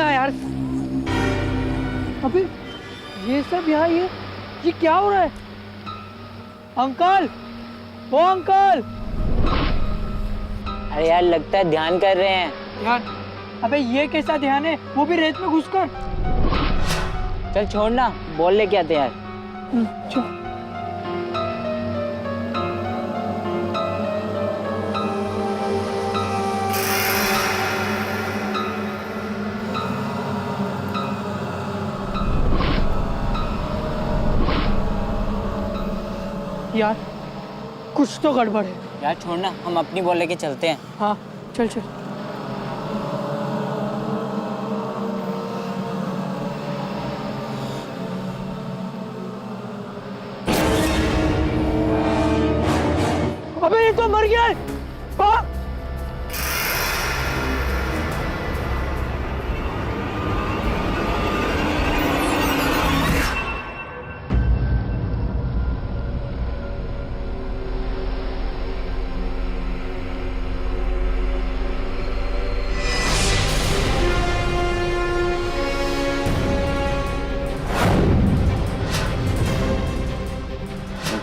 लगा यार। अबे ये सब यहाँ ये क्या हो रहा है? अंकल, ओ अंकल। अरे यार लगता है ध्यान कर रहे हैं। ध्यान? अबे ये कैसा ध्यान है, वो भी रेत में घुसकर। चल छोड़ना, बॉल लेके आते यार। चल। यार कुछ तो गड़बड़ है। यार छोड़ना, हम अपनी बॉल लेके चलते हैं। हाँ चल चल। अबे ये तो मर गया है। हाँ?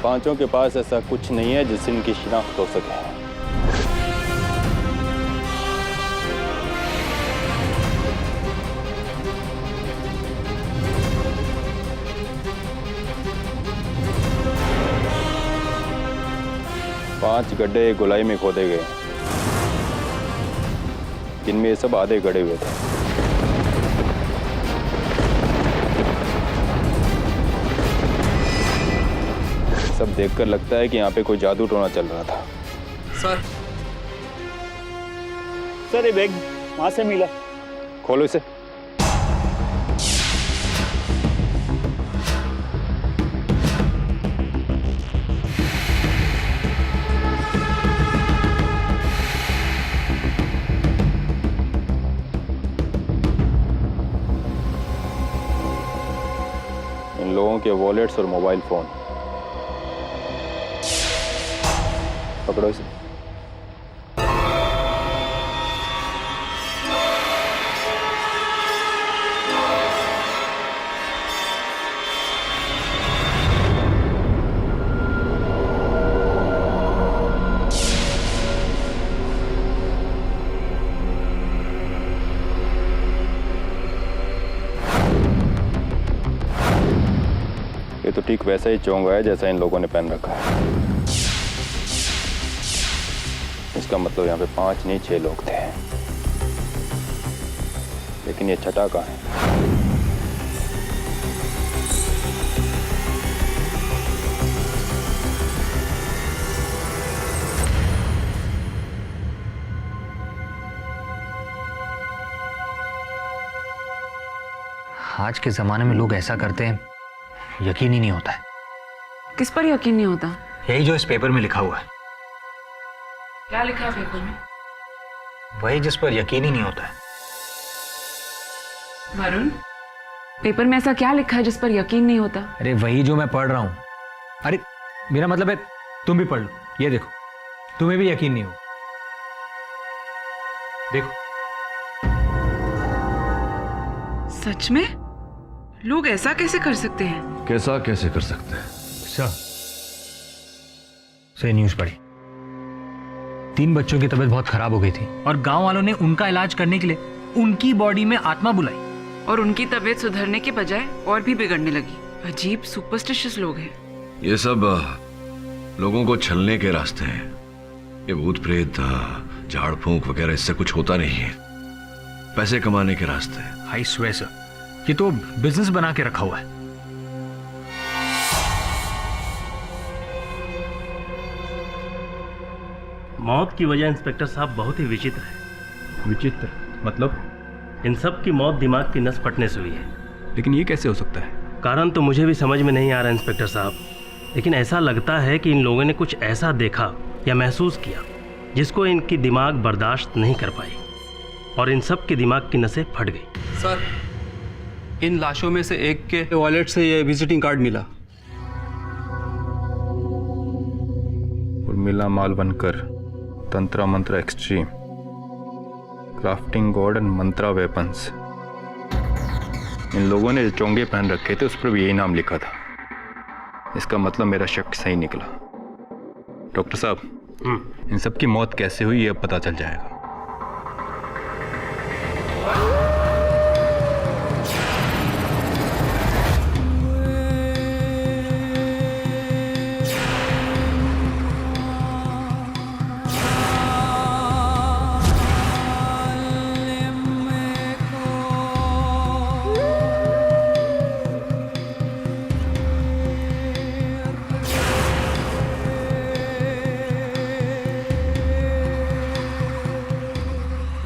पांचों के पास ऐसा कुछ नहीं है जिससे इनकी शिनाख्त हो सके। पांच गड्ढे गोलाई में खोदे गए, जिनमें ये सब आधे गड़े हुए थे। सब देखकर लगता है कि यहाँ पे कोई जादू टोना चल रहा था। सर ये बैग वहां से मिला। खोलो इसे। इन लोगों के वॉलेट्स और मोबाइल फोन पकड़ो इसे। ये तो ठीक वैसा ही चोंगा है जैसा इन लोगों ने पहन रखा है। इसका मतलब यहाँ पे 5 नहीं 6 लोग थे, लेकिन ये छठा कहाँ है? आज के जमाने में लोग ऐसा करते हैं, यकीन ही नहीं होता है। किस पर यकीन नहीं होता? यही जो इस पेपर में लिखा हुआ है। क्या लिखा है पेपर में? वही जिस पर यकीन ही नहीं होता है। वरुण, पेपर में ऐसा क्या लिखा है जिस पर यकीन नहीं होता? अरे वही जो मैं पढ़ रहा हूं। अरे मेरा मतलब है तुम भी पढ़ लो, ये देखो, तुम्हें भी यकीन नहीं हो। देखो। सच में? लोग ऐसा कैसे कर सकते हैं? कैसा कैसे कर सकते हैं? सही न्यूज पढ़ी। 3 बच्चों की तबीयत बहुत खराब हो गई थी और गांव वालों ने उनका इलाज करने के लिए उनकी बॉडी में आत्मा बुलाई और उनकी तबीयत सुधरने के बजाय और भी बिगड़ने लगी। अजीब सुपरस्टिशियस लोग हैं। ये सब लोगों को छलने के रास्ते हैं। ये भूत प्रेत झाड़ फूंक वगैरह इससे कुछ होता नहीं है। पैसे कमाने के रास्ते हैं। आई स्वेयर सर, ये तो बिजनेस बना के रखा हुआ है। मौत की वजह इंस्पेक्टर साहब बहुत ही विचित्र है। विचित्र मतलब? इन सब की मौत दिमाग की नस फटने से हुई है। लेकिन ये कैसे हो सकता है? कारण तो मुझे भी समझ में नहीं आ रहा इंस्पेक्टर साहब, लेकिन ऐसा लगता है कि इन लोगों ने कुछ ऐसा देखा या महसूस किया जिसको इनकी दिमाग बर्दाश्त नहीं कर पाई और इन सब के दिमाग की नसें फट गई। सर, इन लाशों में से एक के वॉलेट से ये विजिटिंग कार्ड मिला। Urmila Malvankar, Tantra Mantra extreme, crafting god and mantra weapons. इन लोगों ने जो चोंगे पहन रखे थे उस पर भी यही नाम लिखा था। इसका मतलब मेरा शक सही निकला। डॉक्टर साहब, इन सब की मौत कैसे हुई ये अब पता चल जाएगा।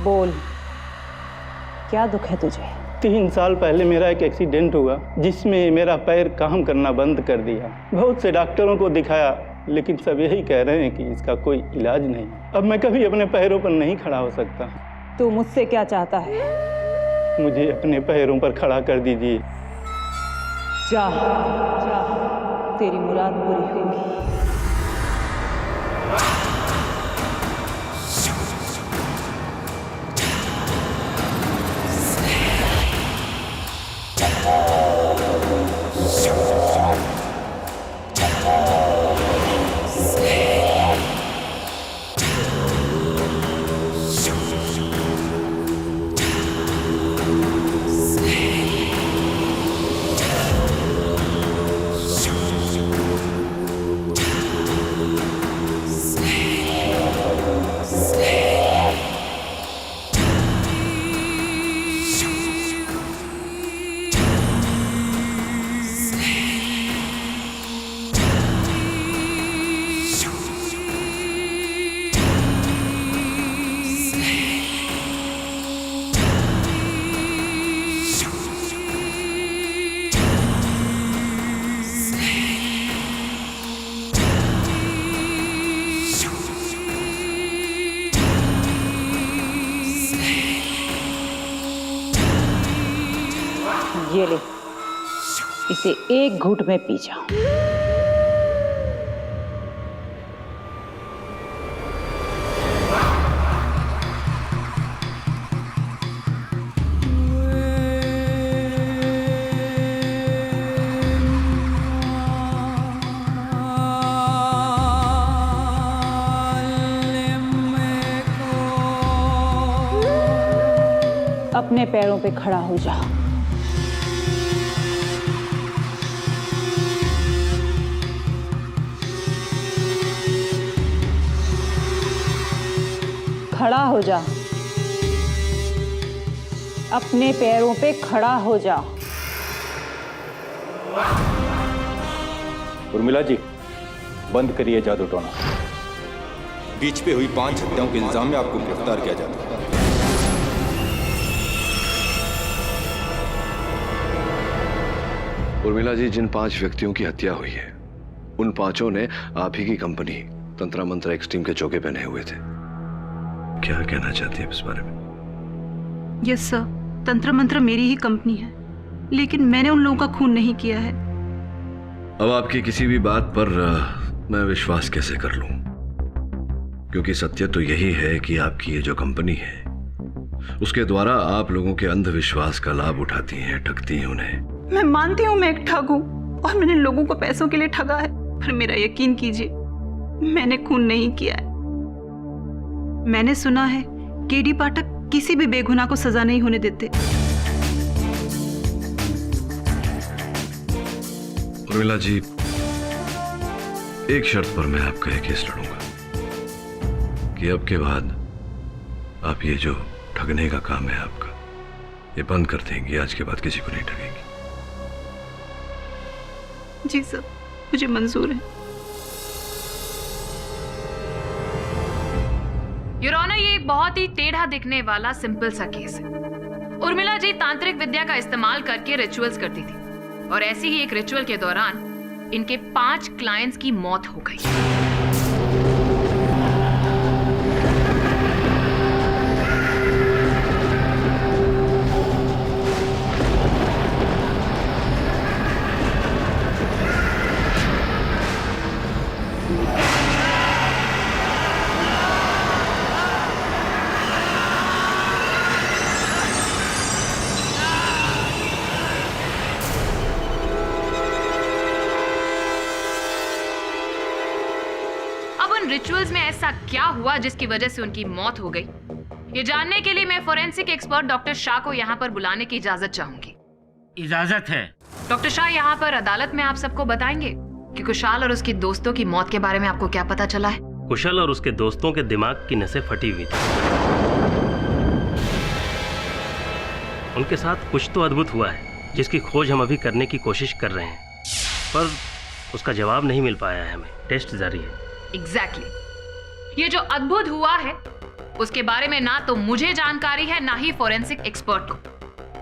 बोल, क्या दुख है तुझे? 3 साल पहले मेरा एक एक्सीडेंट हुआ जिसमें मेरा पैर काम करना बंद कर दिया। बहुत से डॉक्टरों को दिखाया लेकिन सब यही कह रहे हैं कि इसका कोई इलाज नहीं। अब मैं कभी अपने पैरों पर नहीं खड़ा हो सकता। तू मुझसे क्या चाहता है? मुझे अपने पैरों पर खड़ा कर दीजिए। जा, तेरी मुराद पूरी होगी। ये ले, इसे एक घूंट में पी जा। अपने पैरों पे खड़ा हो जा। खड़ा हो जा, अपने पैरों पे खड़ा हो जा। उर्मिला जी, बंद करिए जादू टोना। बीच पे हुई 5 हत्याओं के इल्जाम में आपको गिरफ्तार किया जाता है। उर्मिला जी, जिन 5 व्यक्तियों की हत्या हुई है उन 5 ने आप ही की कंपनी तंत्रा मंत्रा एक्सट्रीम के चौके पहने हुए थे। क्या कहना चाहती है इस बारे में? यस सर, तंत्र मंत्र मेरी ही कंपनी है, लेकिन मैंने उन लोगों का खून नहीं किया है। अब आपकी किसी भी बात पर मैं विश्वास कैसे कर लूं? क्योंकि सत्य तो यही है कि आपकी ये जो कंपनी है उसके द्वारा आप लोगों के अंधविश्वास का लाभ उठाती हैं, ठगती हैं उन्हें। मैं मानती हूँ मैं एक ठग हूँ और मैंने लोगों को पैसों के लिए ठगा है, पर मेरा यकीन कीजिए मैंने खून नहीं किया है। मैंने सुना है केडी पाठक किसी भी बेगुनाह को सजा नहीं होने देते। उर्मिला जी, एक शर्त पर मैं आपका यह केस लड़ूंगा कि अब के बाद आप ये जो ठगने का काम है आपका, ये बंद कर देंगी। आज के बाद किसी को नहीं ठगेंगी। जी सर, मुझे मंजूर है। योर ऑनर, ये एक बहुत ही टेढ़ा दिखने वाला सिंपल सा केस है। उर्मिला जी तांत्रिक विद्या का इस्तेमाल करके रिचुअल्स करती थी और ऐसी ही एक रिचुअल के दौरान इनके 5 क्लाइंट्स की मौत हो गई। उन रिचुअल्स में ऐसा क्या हुआ जिसकी वजह से उनकी मौत हो गई, ये जानने के लिए मैं फोरेंसिक एक्सपर्ट डॉक्टर शाह को यहाँ पर बुलाने की इजाजत चाहूंगी। इजाजत है। डॉक्टर शाह यहाँ पर अदालत में आप सबको बताएंगे कि कुशाल और उसके दोस्तों की मौत के बारे में आपको क्या पता चला है। कुशल और उसके दोस्तों के दिमाग की नसें फटी हुई थी। उनके साथ कुछ तो अद्भुत हुआ है जिसकी खोज हम अभी करने की कोशिश कर रहे हैं, पर उसका जवाब नहीं मिल पाया है हमें। टेस्ट जारी है। एग्जैक्टली। ये जो अद्भुत हुआ है उसके बारे में ना तो मुझे जानकारी है ना ही फोरेंसिक एक्सपर्ट को,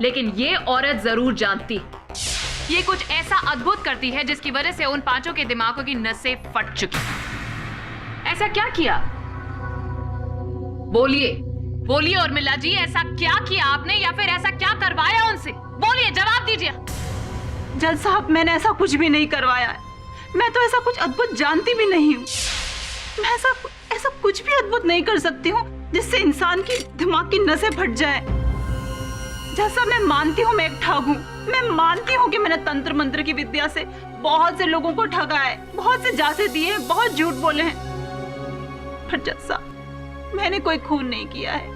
लेकिन ये औरत जरूर जानती है। ये कुछ ऐसा अद्भुत करती है जिसकी वजह से उन पांचों के दिमागों की नसें फट चुकी। ऐसा क्या किया? बोलिए बोलिए उर्मिला जी, ऐसा क्या किया आपने या फिर ऐसा क्या करवाया उनसे? बोलिए, जवाब दीजिए। जज साहब, मैंने ऐसा कुछ भी नहीं करवाया है। मैं तो ऐसा कुछ अद्भुत जानती भी नहीं हूँ। मैं ऐसा कुछ भी अद्भुत नहीं कर सकती हूँ जिससे इंसान की दिमाग की नसें फट जाए। जैसा मैं मानती हूँ मैं एक ठग हूँ, मैं मानती हूँ कि मैंने तंत्र मंत्र की विद्या से बहुत से लोगों को ठगा है, बहुत से जासे दिए, बहुत झूठ बोले हैं, पर जज साहब मैंने कोई खून नहीं किया है।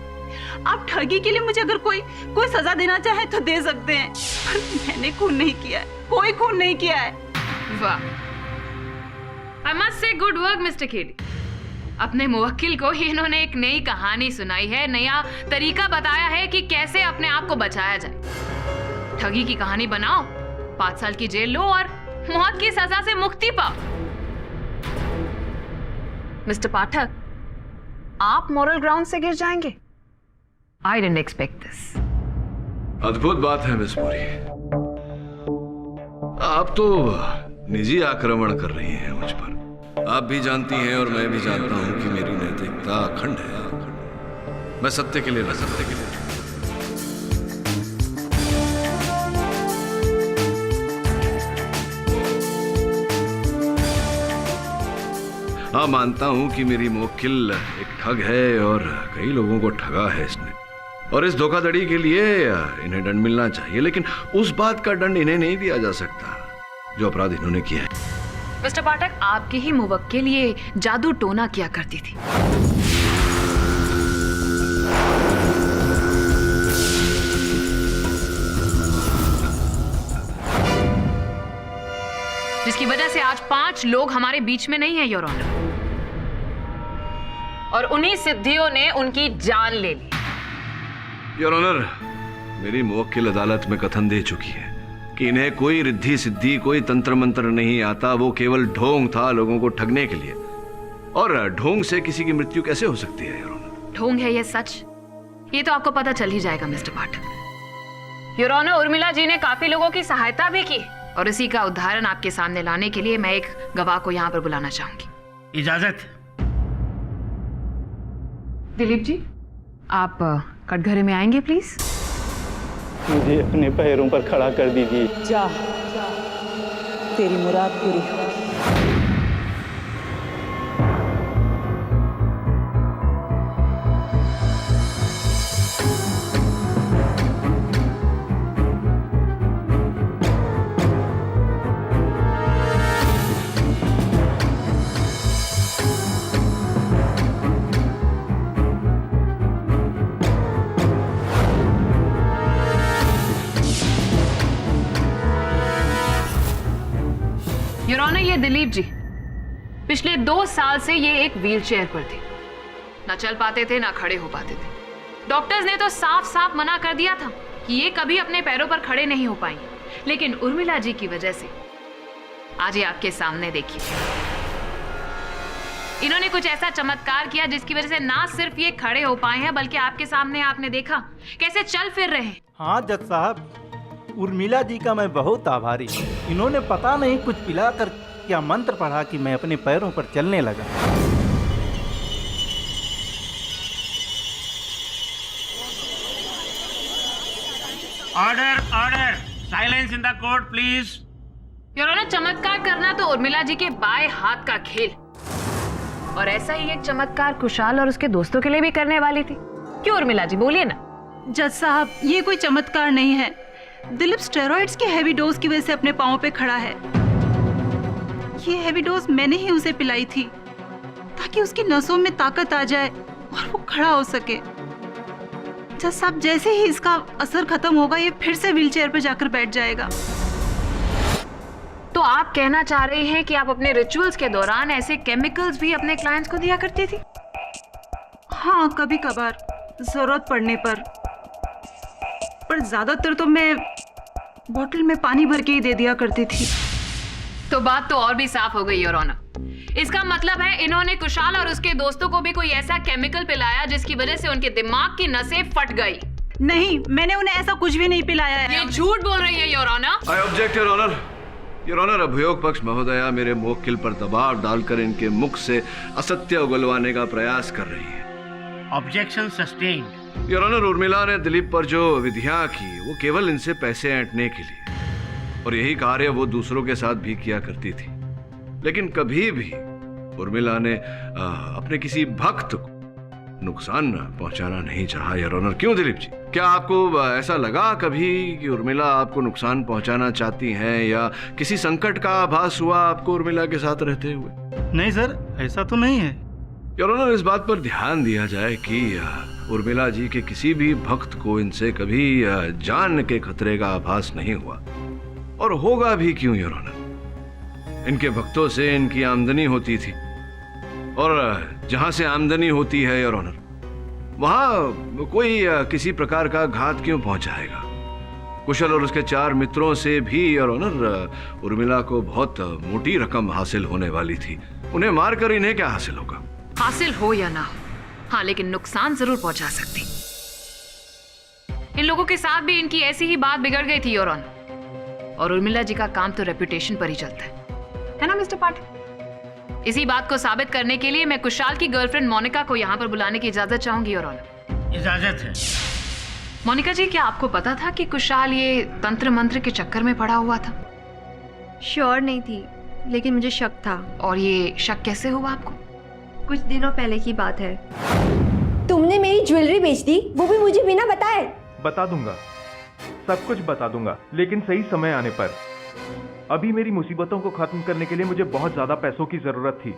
आप ठगी के लिए मुझे अगर कोई सजा देना चाहे तो दे सकते हैं, पर मैंने खून नहीं किया है, कोई खून नहीं किया है। वाह, I must say good work, Mr. KD. अपने मुवक्किल को इन्होंने एक नई कहानी सुनाई है, नया तरीका बताया है कि कैसे अपने आप को बचाया जाए। ठगी की कहानी बनाओ, 5 साल की जेल लो और मौत की सजा से मुक्ति पाओ। मिस्टर पाठक, आप मॉरल ग्राउंड से गिर जाएंगे? I didn't expect this। अद्भुत बात है मिस पुरी, आप तो निजी आक्रमण कर रही हैं मुझ पर। आप भी जानती हैं और मैं भी जानता हूं कि मेरी नैतिकता अखंड है। मैं सत्य के लिए न सत्य के लिए। हाँ, मानता हूं कि मेरी मुवक्किल एक ठग है और कई लोगों को ठगा है इसने, और इस धोखाधड़ी के लिए इन्हें दंड मिलना चाहिए, लेकिन उस बात का दंड इन्हें नहीं दिया जा सकता जो अपराध इन्होंने किया है। मिस्टर पाठक, आपकी ही मुवक्किल ये जादू टोना किया करती थी। जिसकी वजह से आज 5 लोग हमारे बीच में नहीं है योर ऑनर, और उन्हीं सिद्धियों ने उनकी जान ले ली। योर ऑनर, मेरी मुवक्किल अदालत में कथन दे चुकी है कि इन्हें कोई रिद्धि सिद्धि, कोई तंत्र मंत्र नहीं आता, वो केवल ढोंग था लोगों को ठगने के लिए। और ढोंग से किसी की मृत्यु कैसे हो सकती है योर ऑनर? ढोंग है ये सच, ये तो आपको पता चल ही जाएगा mister Pathak. Your honour, Urmila ji ने काफी लोगों की सहायता भी की, और इसी का उदाहरण आपके सामने लाने के लिए मैं एक गवाह को यहाँ पर बुलाना चाहूंगी। इजाजत। दिलीप जी, आप कटघरे में आएंगे प्लीज। मुझे अपने पैरों पर खड़ा कर दीजिए। जा, तेरी मुराद पूरी हो। योर ऑनर, ये दिलीप जी पिछले 2 साल से ये एक व्हीलचेयर पर थे, ना चल पाते थे ना खड़े हो पाते थे। डॉक्टर्स ने तो साफ साफ मना कर दिया था कि ये कभी अपने पैरों पर खड़े नहीं हो पाएंगे, लेकिन उर्मिला जी की वजह से आज ये आपके सामने देखिए, इन्होंने कुछ ऐसा चमत्कार किया जिसकी वजह से ना सिर्फ ये खड़े हो पाए हैं, बल्कि आपके सामने आपने देखा कैसे चल फिर रहे हैं। हाँ जज साहब, उर्मिला जी का मैं बहुत आभारी हूँ। इन्होंने पता नहीं कुछ पिलाकर क्या मंत्र पढ़ा कि मैं अपने पैरों पर चलने लगा। Order, order, silence in the court please. Your honour, चमत्कार करना तो उर्मिला जी के बाएं हाथ का खेल, और ऐसा ही एक चमत्कार कुशाल और उसके दोस्तों के लिए भी करने वाली थी। क्यों उर्मिला जी, बोलिए ना। जज साहब, ये कोई चमत्कार नहीं है। दिलीप स्टेरॉइड्स के हैवी डोज की वजह से अपने पांव पे खड़ा है। ये हैवी डोज मैंने ही उसे पिलाई थी। ताकि उसकी नसों में ताकत आ जाए और वो खड़ा हो सके। जज साहब, जैसे ही इसका असर खत्म होगा ये फिर से व्हीलचेयर पर जाकर बैठ जाएगा। तो आप कहना चाह रहे हैं कि आप अपने रिचुअल्स के दौरान ऐसे केमिकल्स भी अपने क्लाइंट्स को दिया करती थी? हाँ, कभी कभार जरूरत पड़ने पर ज्यादातर तो मैं बोतल में पानी भर के ही दे दिया करती थी। तो बात तो और भी साफ हो गई योर ऑनर। इसका मतलब है इन्होंने कुशाल और उसके दोस्तों को भी कोई ऐसा केमिकल पिलाया जिसकी वजह से उनके दिमाग की नसें फट गई। नहीं, मैंने उन्हें ऐसा कुछ भी नहीं पिलाया है। ये झूठ बोल रही है your honour. I object your honour. Your honour, अभियोग पक्ष महोदया मेरे मुवक्किल पर दबाव डालकर इनके मुख से असत्य उगलवाने का प्रयास कर रही है। Objection sustained. Your honour, Urmila ने दिलीप पर जो विधियां की वो केवल इनसे पैसे ऐंठने के लिए, और यही कार्य वो दूसरों के साथ भी किया करती थी। लेकिन कभी भी उर्मिला ने अपने किसी भक्त को नुकसान पहुंचाना नहीं चाहा। योर ऑनर, क्यों दिलीप जी? क्या आपको ऐसा लगा कभी कि उर्मिला आपको नुकसान पहुंचाना चाहती हैं, या किसी संकट का आभास हुआ आपको उर्मिला के साथ रहते हुए? नहीं सर, ऐसा तो नहीं है। योर ऑनर, इस बात पर ध्यान दिया जाए कि उर्मिला जी के किसी भी भक्त को इनसे कभी जान के खतरे का आभास नहीं हुआ, और होगा भी क्यों योर ऑनर? इनके भक्तों से इनकी आमदनी होती थी, और जहां से आमदनी होती है योर ऑनर, वहां कोई किसी प्रकार का घात क्यों पहुंचाएगा? कुशल और उसके 4 मित्रों से भी योर ऑनर उर्मिला को बहुत मोटी रकम हासिल होने वाली थी। उन्हें मारकर इन्हें क्या हासिल होगा? हासिल हो या ना हो, हाँ, लेकिन नुकसान जरूर पहुंचा सकती। इन लोगों के साथ भी इनकी ऐसी ही बात बिगड़ गई थी योर ऑनर, और उर्मिला जी का काम तो रेपुटेशन पर ही चलता है ना मिस्टर पाटिल? इसी बात को साबित करने के लिए मैं कुशाल की गर्लफ्रेंड मोनिका को यहाँ पर बुलाने की इजाजत चाहूंगी योर ऑनर। इजाजत है। मोनिका जी, क्या आपको पता था कि कुशाल ये तंत्र मंत्र के चक्कर में पड़ा हुआ था? श्योर नहीं थी, लेकिन मुझे शक था। और ये शक कैसे हुआ आपको? कुछ दिनों पहले की बात है। तुमने मेरी ज्वेलरी बेच दी, वो भी मुझे बिना बताए। बता दूंगा, सब कुछ बता दूंगा, लेकिन सही समय आने पर। अभी मेरी मुसीबतों को खत्म करने के लिए मुझे बहुत ज्यादा पैसों की जरूरत थी।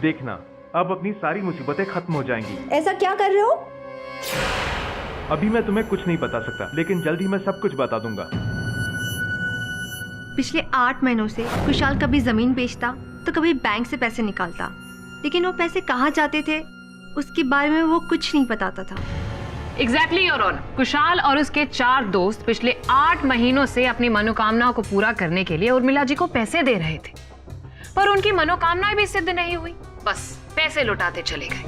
देखना, अब अपनी सारी मुसीबतें खत्म हो जाएंगी। ऐसा क्या कर रहे हो? अभी मैं तुम्हें कुछ नहीं बता सकता, लेकिन जल्द ही मैं सब कुछ बता दूंगा। पिछले 8 महीनों से कुशाल कभी जमीन बेचता तो कभी बैंक से पैसे निकालता, लेकिन वो पैसे कहाँ जाते थे उसके बारे में वो कुछ नहीं बताता था। Exactly your honour. कुशाल और उसके 4 दोस्त पिछले 8 महीनों से अपनी मनोकामनाओं को पूरा करने के लिए उर्मिला जी को पैसे दे रहे थे, पर उनकी मनोकामनाएं भी सिद्ध नहीं हुई, बस पैसे लौटाते चले गए।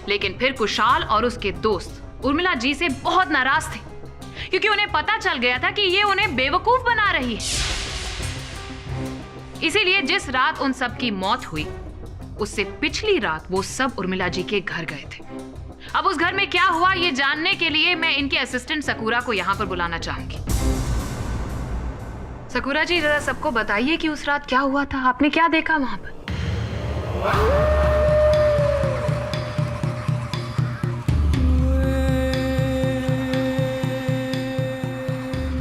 लेकिन फिर कुशाल और उसके दोस्त उर्मिला जी से बहुत नाराज थे, क्योंकि उन्हें पता चल गया था कि ये उन्हें बेवकूफ बना रही है। इसीलिए जिस रात उन सब की मौत हुई, उससे पिछली रात वो सब उर्मिला जी के घर गए थे। अब उस घर में क्या हुआ ये जानने के लिए मैं इनके असिस्टेंट सकूरा को यहाँ पर बुलाना चाहूंगी। सकूरा जी, जरा सबको बताइए कि उस रात क्या हुआ था, आपने क्या देखा वहां पर?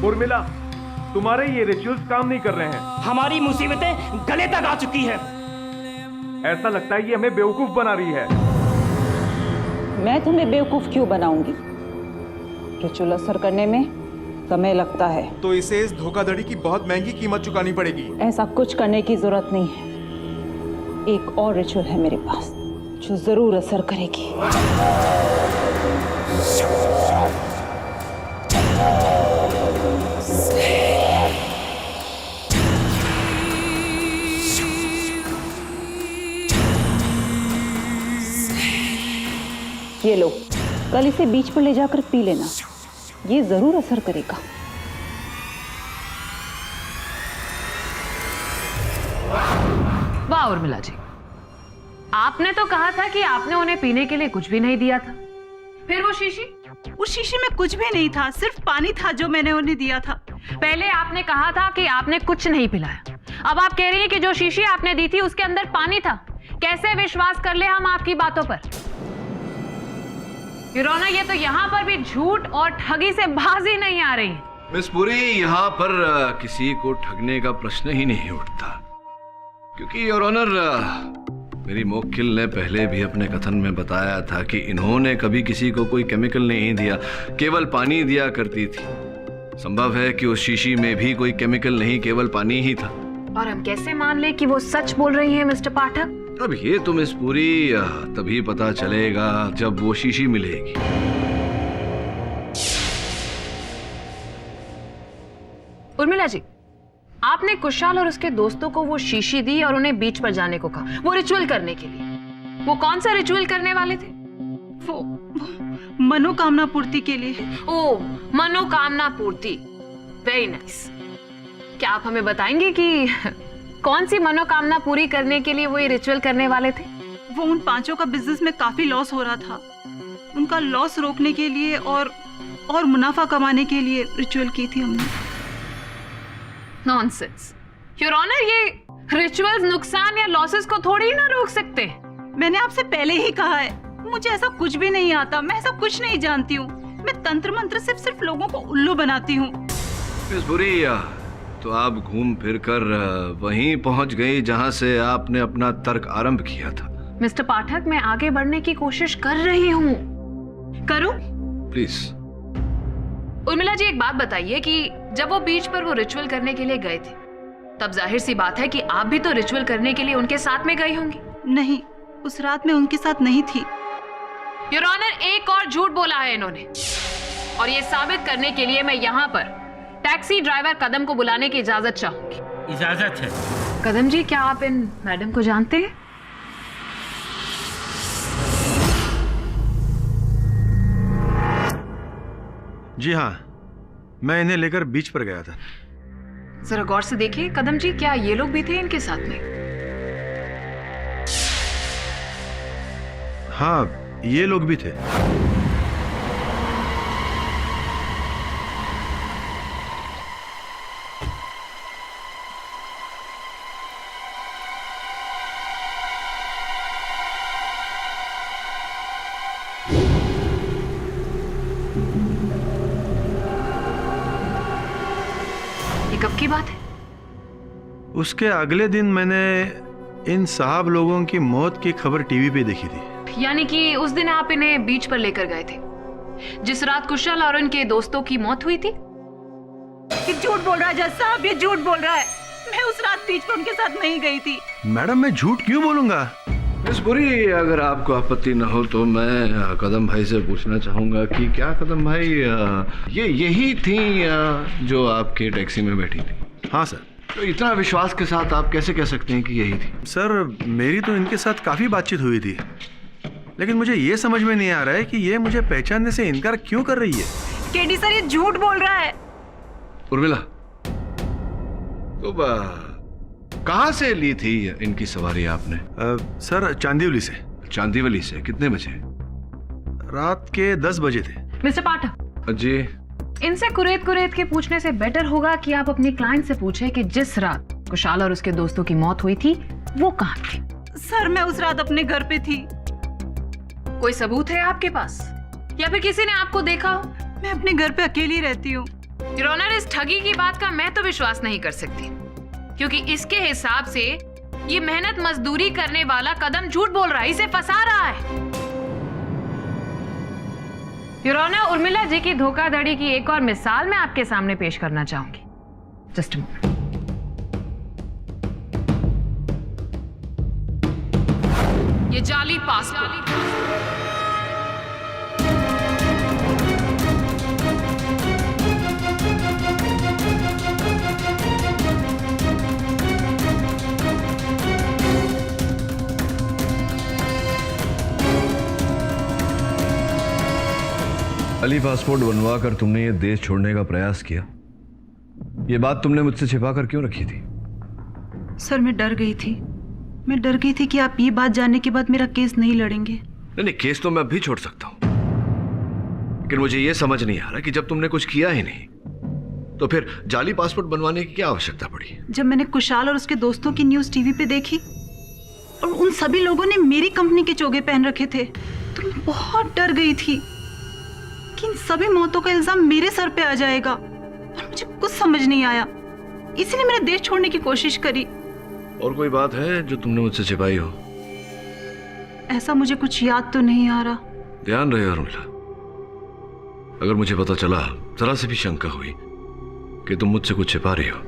उर्मिला, तुम्हारे ये रिचुअल्स काम नहीं कर रहे हैं। हमारी मुसीबतें गले तक आ चुकी है। ऐसा लगता है ये हमें बेवकूफ बना रही है। मैं तुम्हें बेवकूफ क्यों बनाऊंगी? रिचुअल असर करने में समय लगता है, तो इसे इस धोखाधड़ी की बहुत महंगी कीमत चुकानी पड़ेगी। ऐसा कुछ करने की जरूरत नहीं है। एक और रिचुअल है मेरे पास जो जरूर असर करेगी। ये लो, कल इसे बीच पर ले जाकर पी लेना, ये जरूर असर करेगा। वाह उर्मिला जी, आपने तो कहा था कि आपने उन्हें पीने के लिए कुछ भी नहीं दिया था, फिर वो शीशी? उस शीशी में कुछ भी नहीं था, सिर्फ पानी था जो मैंने उन्हें दिया था। पहले आपने कहा था कि आपने कुछ नहीं पिलाया, अब आप कह रही हैं कि जो शीशी आपने दी थी उसके अंदर पानी था। कैसे विश्वास कर ले हम आपकी बातों पर? योर ऑनर, ये तो यहाँ पर भी झूठ और ठगी से बाजी नहीं आ रही। मिस पुरी, यहाँ पर किसी को ठगने का प्रश्न ही नहीं उठता, क्योंकि योर ऑनर मेरी मोक्किल ने पहले भी अपने कथन में बताया था कि इन्होंने कभी किसी को कोई केमिकल नहीं दिया, केवल पानी दिया करती थी। संभव है कि उस शीशी में भी कोई केमिकल नहीं, केवल पानी ही था। और हम कैसे मान ले कि वो सच बोल रही हैं मिस्टर पाठक? अब ये तो मिस पूरी तभी पता चलेगा जब वो शीशी मिलेगी। उर्मिला जी, आपने कुशाल और उसके दोस्तों को वो शीशी दी और उन्हें बीच पर जाने को कहा, वो रिचुअल करने के लिए। वो कौन सा रिचुअल करने वाले थे? वो मनोकामना पूर्ति के लिए। ओ, मनोकामना पूर्ति, वेरी नाइस। क्या आप हमें बताएंगे कि कौन सी मनोकामना पूरी करने के लिए वो ये रिचुअल करने वाले थे? वो उन पांचों का बिजनेस में काफी लॉस हो रहा था, उनका लॉस रोकने के लिए और मुनाफा कमाने के लिए रिचुअल की थी हमने। नॉनसेंस योर ऑनर, ये रिचुअल्स नुकसान या लॉसेस को थोड़ी ही ना रोक सकते। मैंने आपसे पहले ही कहा है, मुझे ऐसा कुछ भी नहीं आता, मैं ऐसा कुछ नहीं जानती हूँ। मैं तंत्र मंत्र सिर्फ लोगों को उल्लू बनाती हूँ। मिस बुरी, तो आप घूम फिर कर वहीं पहुंच गई जहां से आपने अपना तर्क आरंभ किया था। मिस्टर पाठक, मैं आगे बढ़ने की कोशिश कर रही हूँ। करूं? प्लीज। उर्मिला जी, एक बात बताइए कि जब वो बीच पर वो रिचुअल करने के लिए गए थे, तब जाहिर सी बात है कि आप भी तो रिचुअल करने के लिए उनके साथ में गई होंगी। नहीं, उस रात में उनके साथ नहीं थी। योर ऑनर, एक और झूठ बोला है इन्होंने, और ये साबित करने के लिए मैं यहाँ पर टैक्सी ड्राइवर कदम को बुलाने की इजाजत चाहूंगी। इजाजत है। कदम जी, क्या आप इन मैडम को जानते हैं? जी हाँ, मैं इन्हें लेकर बीच पर गया था। जरा गौर से देखिए कदम जी, क्या ये लोग भी थे इनके साथ में? हाँ, ये लोग भी थे। कब की बात है? उसके अगले दिन मैंने इन साहब लोगों की मौत की खबर टीवी पे देखी थी। यानी कि उस दिन आप इन्हें बीच पर लेकर गए थे, जिस रात कुशल और उनके दोस्तों की मौत हुई थी? ये झूठ बोल रहा है जज साहब, ये झूठ बोल रहा है। मैं उस रात बीच पर उनके साथ नहीं गई थी। मैडम, मैं झूठ क्यों बोलूंगा? मिस बुरी, अगर आपको आपत्ति न हो तो मैं कदम भाई से पूछना चाहूंगा कि क्या कदम भाई ये यही थी जो आपके टैक्सी में बैठी थी? हाँ सर। तो इतना विश्वास के साथ आप कैसे कह सकते हैं कि यही थी? सर, मेरी तो इनके साथ काफी बातचीत हुई थी, लेकिन मुझे ये समझ में नहीं आ रहा है कि ये मुझे पहचानने से इनकार क्यों कर रही है। केडी सर, ये झूठ बोल रहा है। उर्मिला, तो कहाँ से ली थी इनकी सवारी आपने? सर, चांदीवली से। चांदीवली से कितने बजे? रात के 10 बजे थे। मिस्टर पाठक जी, इनसे कुरेद के पूछने से बेटर होगा कि आप अपनी क्लाइंट से पूछे कि जिस रात कुशाल और उसके दोस्तों की मौत हुई थी वो कहाँ थी। सर, मैं उस रात अपने घर पे थी। कोई सबूत है आपके पास या फिर किसी ने आपको देखा हो? मैं अपने घर पे अकेली रहती हूँ। योर ऑनर, इस ठगी की बात का मैं तो विश्वास नहीं कर सकती, क्योंकि इसके हिसाब से ये मेहनत मजदूरी करने वाला कदम झूठ बोल रहा है, इसे फंसा रहा है। योर ऑनर, उर्मिला जी की धोखाधड़ी की एक और मिसाल मैं आपके सामने पेश करना चाहूंगी। जस्ट ये जाली पासपोर्ट। अली पासपोर्ट बनवा कर तुमने ये देश छोड़ने का प्रयास किया। ये बात तुमने मुझसे छिपा कर क्यों रखी थी? सर, मैं डर गई थी। मैं डर गई थी कि आप ये बात जानने के बाद मेरा केस नहीं लड़ेंगे। नहीं, केस तो मैं अब भी छोड़ सकता हूं, लेकिन मुझे ये समझ नहीं आ रहा कि जब तुमने कुछ किया ही नहीं तो फिर जाली पासपोर्ट बनवाने की क्या आवश्यकता पड़ी? जब मैंने कुशाल और उसके दोस्तों की न्यूज टीवी पे देखी और उन सभी लोगों ने मेरी कंपनी के चोगे पहन रखे थे, तो मैं बहुत डर गई थी कि इन सभी मौतों का इल्जाम मेरे सर पे आ जाएगा, और मुझे कुछ समझ नहीं आया। इसीलिए मैंने देश छोड़ने की कोशिश करी। और कोई बात है जो तुमने मुझसे छिपाई हो? ऐसा मुझे कुछ याद तो नहीं आ रहा। ध्यान रहे उर्मिला, अगर मुझे पता चला, जरा से भी शंका हुई कि तुम मुझसे कुछ छिपा रही हो,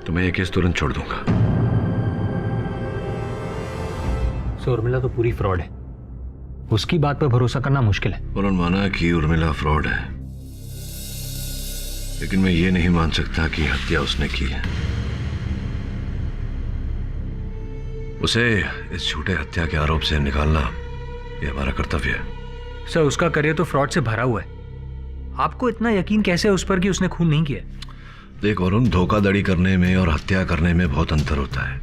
तो मैं ये केस तुरंत छोड़ दूंगा। उर्मिला तो पूरी फ्रॉड है, उसकी बात पर भरोसा करना मुश्किल है। उन्होंने माना कि उर्मिला फ्रॉड है, लेकिन मैं ये नहीं मान सकता कि हत्या उसने की है। उसे इस झूठे हत्या के आरोप से निकालना ये हमारा कर्तव्य है। सर, उसका करियर तो फ्रॉड से भरा हुआ है। आपको इतना यकीन कैसे है उस पर कि उसने खून नहीं किया? देख वरुण, धोखाधड़ी करने में और हत्या करने में बहुत अंतर होता है,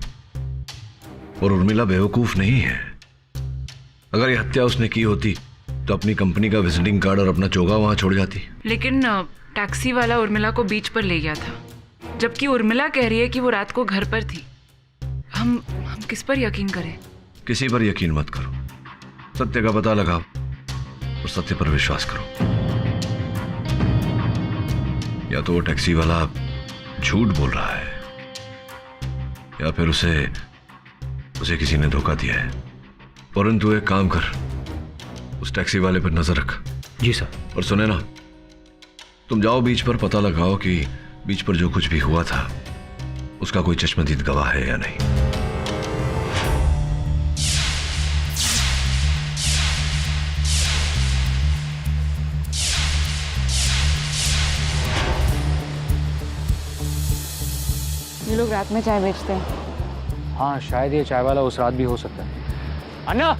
और उर्मिला बेवकूफ नहीं है। अगर ये हत्या उसने की होती तो अपनी कंपनी का विजिटिंग कार्ड और अपना चोगा वहां छोड़ जाती। लेकिन टैक्सी वाला उर्मिला को बीच पर ले गया था, जबकि उर्मिला कह रही है कि वो रात को घर पर थी। हम किस पर यकीन करें? किसी पर यकीन मत करो, सत्य का पता लगाओ और सत्य पर विश्वास करो। या तो वो टैक्सी वाला झूठ बोल रहा है, या फिर उसे किसी ने धोखा दिया है। परंतु एक काम कर, उस टैक्सी वाले पर नजर रख। जी सर। और सुने ना, तुम जाओ बीच पर, पता लगाओ कि बीच पर जो कुछ भी हुआ था उसका कोई चश्मदीद गवाह है या नहीं। ये लोग रात में चाय बेचते हैं। हाँ, शायद ये चाय वाला उस रात भी हो सकता है। अन्ना,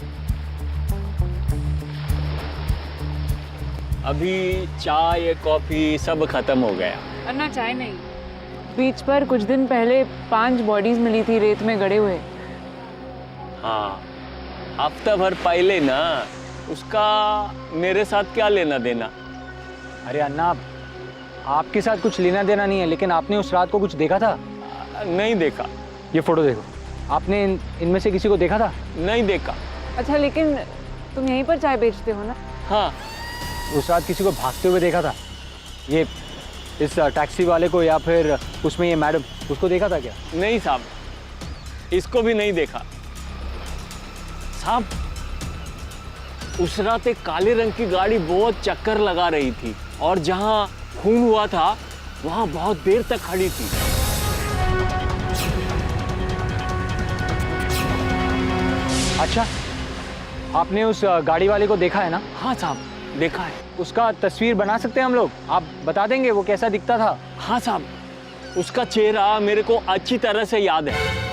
अभी चाय कॉफी सब खत्म हो गया। अन्ना चाय नहीं। बीच पर कुछ दिन पहले 5 बॉडीज मिली थी रेत में गड़े हुए। हाँ, हफ्ता भर पहले ना, उसका मेरे साथ क्या लेना देना? अरे अन्ना, आपके साथ कुछ लेना देना नहीं है, लेकिन आपने उस रात को कुछ देखा था? नहीं देखा। ये फोटो देखो, आपने इनमें से किसी को देखा था? नहीं देखा। अच्छा, लेकिन तुम यहीं पर चाय बेचते हो ना? हाँ। उस रात किसी को भागते हुए देखा था? ये इस टैक्सी वाले को, या फिर उसमें ये मैडम, उसको देखा था क्या? नहीं साहब, इसको भी नहीं देखा। साहब, उस रात एक काले रंग की गाड़ी बहुत चक्कर लगा रही थी, और जहां खून हुआ था वहां बहुत देर तक खड़ी थी। अच्छा, आपने उस गाड़ी वाले को देखा है ना? हाँ साहब, देखा है। उसका तस्वीर बना सकते हैं हम लोग? आप बता देंगे वो कैसा दिखता था? हाँ साहब, उसका चेहरा मेरे को अच्छी तरह से याद है।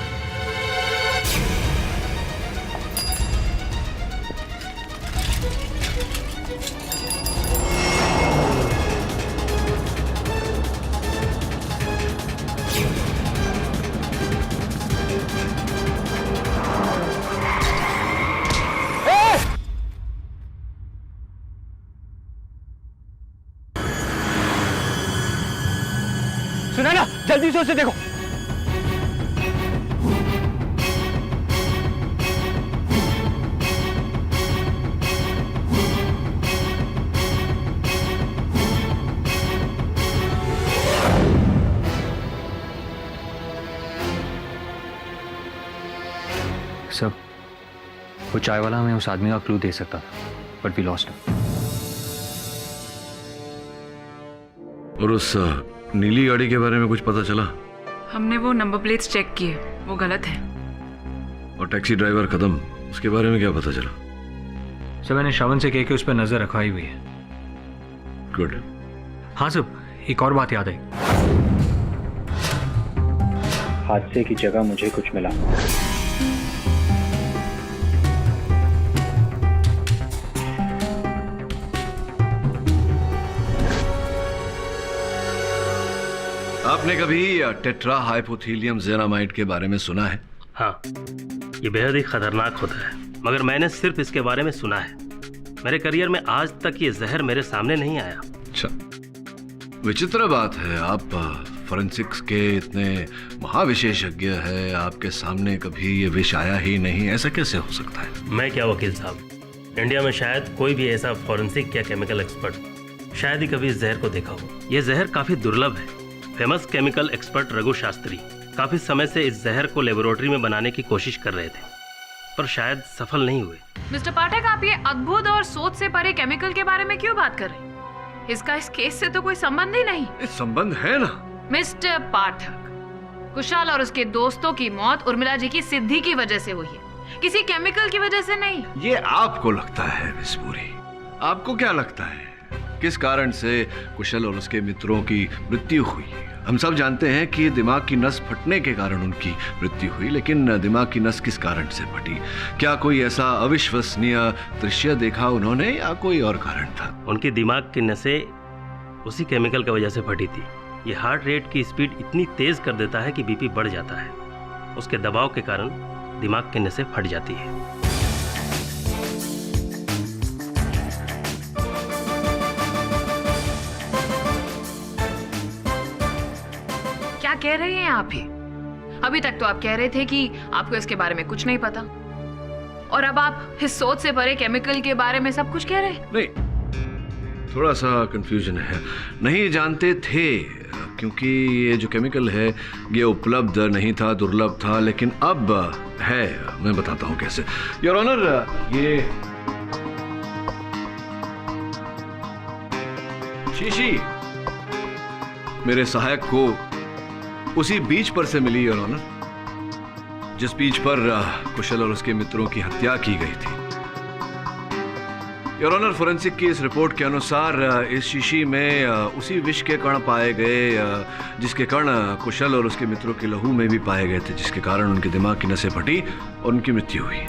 सुना ना, जल्दी से उसे देखो। सब वो चाय वाला हमें उस आदमी का क्लू दे सकता था, बट वी लॉस्ट हिम। और उस नीली गाड़ी के बारे में कुछ पता चला? हमने वो नंबर प्लेट्स चेक किए, वो गलत है। और टैक्सी ड्राइवर खत्म, उसके बारे में क्या पता चला? सर, मैंने श्रवण से कह के उस पर नजर रखवाई हुई है। गुड। हाँ सब, एक और बात याद आई। हादसे की जगह मुझे कुछ मिला। आपने कभी टेट्रा हाइपोथीलियम जेनामाइड के बारे में सुना है? हाँ, ये बेहद ही खतरनाक होता है, मगर मैंने सिर्फ इसके बारे में सुना है। मेरे करियर में आज तक ये जहर मेरे सामने नहीं आया। अच्छा, विचित्र बात है, आप फोरेंसिक्स के इतने महाविशेषज्ञ है, आपके सामने कभी ये विष आया ही नहीं, ऐसा कैसे हो सकता है? मैं क्या वकील साहब, इंडिया में शायद कोई भी ऐसा फोरेंसिक या केमिकल एक्सपर्ट शायद ही कभी इस जहर को देखा हो। यह जहर काफी दुर्लभ है। Famous chemical expert Raghu Shastri काफी समय से इस जहर को लेबोरेटरी में बनाने की कोशिश कर रहे थे। पर शायद सफल नहीं हुए। मिस्टर पाठक, आप ये अद्भुत और सोच से परे केमिकल के बारे में क्यों बात कर रहे हैं? इसका इस केस से तो कोई संबंध ही नहीं। इस संबंध है ना। मिस्टर पाठक, कुशाल और उसके दोस्तों की मौत उर्मिला जी की सिद्धि की वजह से हुई है, किसी केमिकल की वजह से नहीं। ये आपको लगता है मिस पुरी, आपको क्या लगता है किस कारण से कुशल और उसके मित्रों की मृत्यु हुई? हम सब जानते हैं कि दिमाग की नस फटने के कारण उनकी मृत्यु हुई, लेकिन दिमाग की नस किस कारण से फटी? क्या कोई ऐसा अविश्वसनीय दृश्य देखा उन्होंने या कोई और कारण था? उनकी दिमाग की नसें उसी केमिकल की वजह से फटी थी। ये हार्ट रेट की स्पीड इतनी तेज कर देता है कि बीपी बढ़ जाता है। उसके दबाव के कारण दिमाग की नसें फट जाती है। क्या कह रहे हैं आप ही? अभी तक तो आप कह रहे थे कि आपको इसके बारे में कुछ नहीं पता, और अब आप इस सोच से परे केमिकल के बारे में सब कुछ कह रहे हैं। नहीं, थोड़ा सा कंफ्यूजन है। नहीं जानते थे क्योंकि ये जो केमिकल है ये उपलब्ध नहीं था, दुर्लभ था, लेकिन अब है। मैं बताता हूँ कैसे। योर ऑनर, ये शीशी मेरे सहायक को उसी बीच पर से मिली योर ऑनर, जिस बीच पर कुशल और उसके मित्रों की हत्या की गई थी। योर ऑनर, फोरेंसिक की इस रिपोर्ट के अनुसार इस शीशी में उसी विष के कण पाए गए जिसके कण कुशल और उसके मित्रों के लहू में भी पाए गए थे, जिसके कारण उनके दिमाग की नसें फटी और उनकी मृत्यु हुई।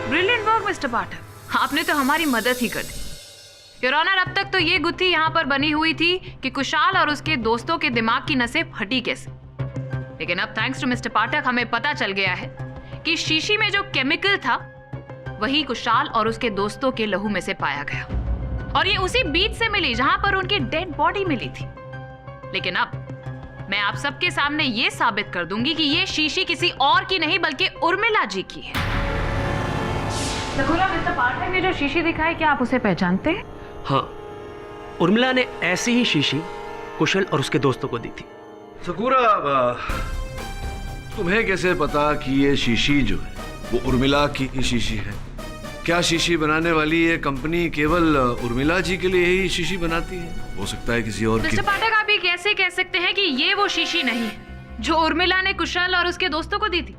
ब्रिलियंट वर्क मिस्टर पाठक, आपने तो हमारी मदद ही कर दी। योर ऑनर, अब तक तो ये गुत्थी यहाँ पर बनी हुई थी कि कुशाल और उसके दोस्तों के दिमाग की नसें फटी कैसे, लेकिन अब थैंक्स टू मिस्टर पाठक हमें पता चल गया है कि शीशी में जो केमिकल था वही कुशाल और उसके दोस्तों के लहू में से पाया गया, और ये उसी बीच से मिली जहां पर उनकी डेड बॉडी मिली थी। लेकिन अब मैं आप सबके सामने ये साबित कर दूंगी कि ये शीशी किसी और की नहीं बल्कि उर्मिला जी की है। मिस्टर पाठक ने जो शीशी दिखाई, क्या आप उसे पहचानते हैं? हाँ, उर्मिला ने ऐसी ही शीशी कुशल और उसके दोस्तों को दी थी। सकूरा, तुम्हें कैसे पता कि ये शीशी जो है वो उर्मिला की ही शीशी है? क्या शीशी बनाने वाली ये कंपनी केवल उर्मिला जी के लिए ही शीशी बनाती है? हो सकता है किसी और की। मिस्टर पाठक, आप ये कैसे कह सकते हैं कि ये वो शीशी नहीं है जो उर्मिला ने कुशल और उसके दोस्तों को दी थी,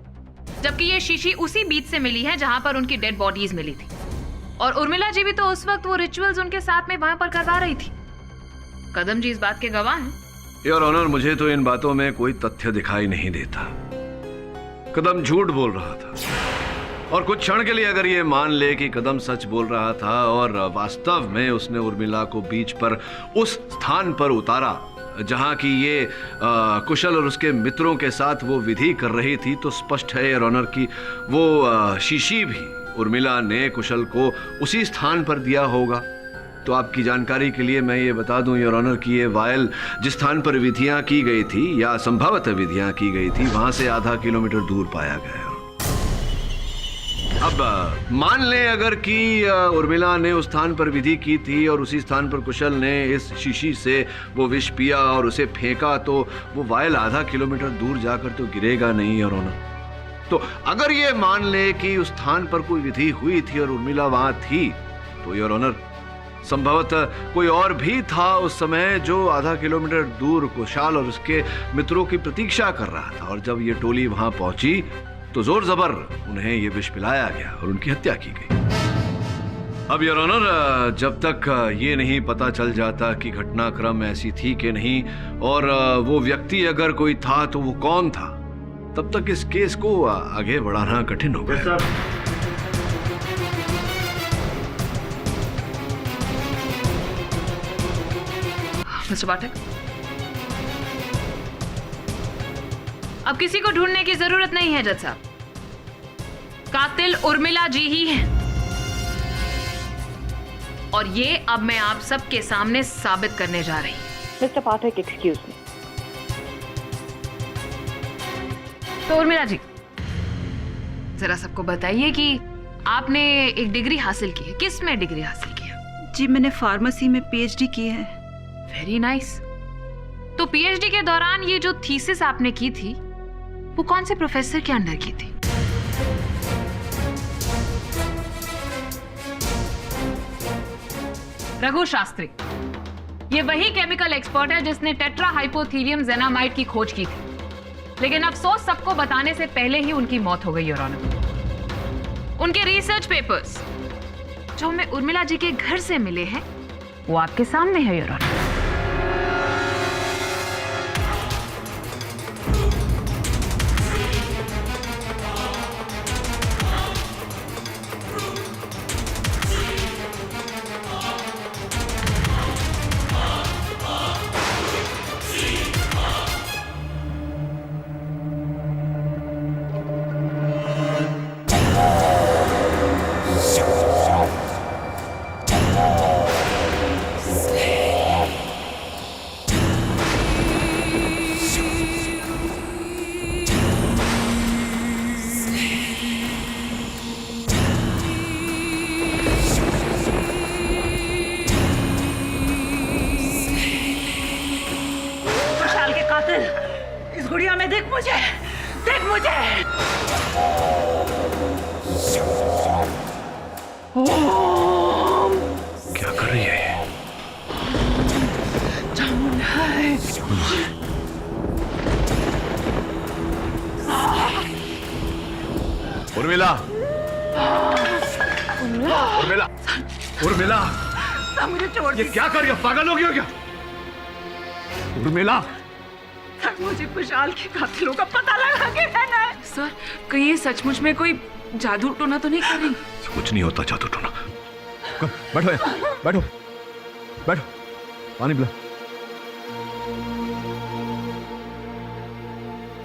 जबकि ये शीशी उसी बीच से मिली है जहां पर उनकी डेड बॉडीज मिली थी, और उर्मिला जी भी तो उस वक्त वो रिचुअल्स उनके साथ में वहां पर करवा रही थी। कदम जी इस बात के गवाह हैं। योर ऑनर, मुझे तो इन बातों में कोई तथ्य दिखाई नहीं देता। कदम झूठ बोल रहा था, और कुछ क्षण के लिए अगर ये मान ले कि कदम सच बोल रहा था और वास्तव में उसने उर्मिला को बीच पर उस स्थान पर उतारा जहां की ये कुशल और उसके मित्रों के साथ वो विधि कर रही थी, तो स्पष्ट है योर ऑनर कि वो शीशी भी उर्मिला ने कुशल को उसी स्थान पर दिया होगा। तो आपकी जानकारी के लिए मैं ये बता दूं योर ऑनर कि ये वायल जिस स्थान पर विधियां की गई थी या संभवतः विधियां की गई थी, वहां से आधा किलोमीटर दूर पाया गया। अब मान लें अगर कि उर्मिला ने उस स्थान पर विधि की थी और उसी स्थान पर कुशल ने इस शीशी से वो विष पिया और उसे फेंका, तो वो वायल आधा किलोमीटर दूर जाकर तो गिरेगा नहीं योर ऑनर। तो अगर ये मान ले कि उस स्थान पर कोई विधि हुई थी और उर्मिला वहां थी, तो योर ऑनर संभवतः कोई और भी था उस समय जो आधा किलोमीटर दूर कुशाल और उसके मित्रों की प्रतीक्षा कर रहा था, और जब ये टोली वहां पहुंची तो जोर जबर उन्हें ये विष पिलाया गया और उनकी हत्या की गई। अब योर ऑनर, जब तक ये नहीं पता चल जाता कि घटनाक्रम ऐसी थी कि नहीं और वो व्यक्ति अगर कोई था तो वो कौन था, तब तक इस केस को आगे बढ़ाना कठिन होगा। मिस्टर पाठक, अब किसी को ढूंढने की जरूरत नहीं है जज साहब, कातिल उर्मिला जी ही है, और ये अब मैं आप सबके सामने साबित करने जा रही हूं। मिस्टर पाठक, एक्सक्यूज मी। तो उर्मिला जी, जरा सबको बताइए कि आपने एक डिग्री हासिल की है, किस में डिग्री हासिल किया? जी, मैंने फार्मेसी में पीएचडी की है। Very nice. तो पीएचडी के दौरान ये जो थीसिस आपने की थी वो कौन से प्रोफेसर के अंडर की थी? रघु शास्त्री। ये वही केमिकल एक्सपर्ट है जिसने टेट्राहाइपोथीलियम जेनामाइड की खोज की थी, लेकिन अफसोस सबको बताने से पहले ही उनकी मौत हो गई योर ऑनर। उनके रिसर्च पेपर्स जो हमें उर्मिला जी के घर से मिले हैं वो आपके सामने है योर ऑनर। इस गुड़िया में देख मुझे, देख मुझे। क्या कर रही है ये? उर्मिला, उर्मिला, उर्मिला, मुझे छोड़। ये क्या कर रही हो? पागल हो गई हो क्या? उर्मिला, मुझे कुशाल के कातिलों का पता लगा के रहना है। सर, कहीं ये सचमुच में कोई जादू टोना तो नहीं कर रही? कुछ नहीं होता जादू टोना। बैठो यहाँ, बैठो, बैठो, पानी पिला।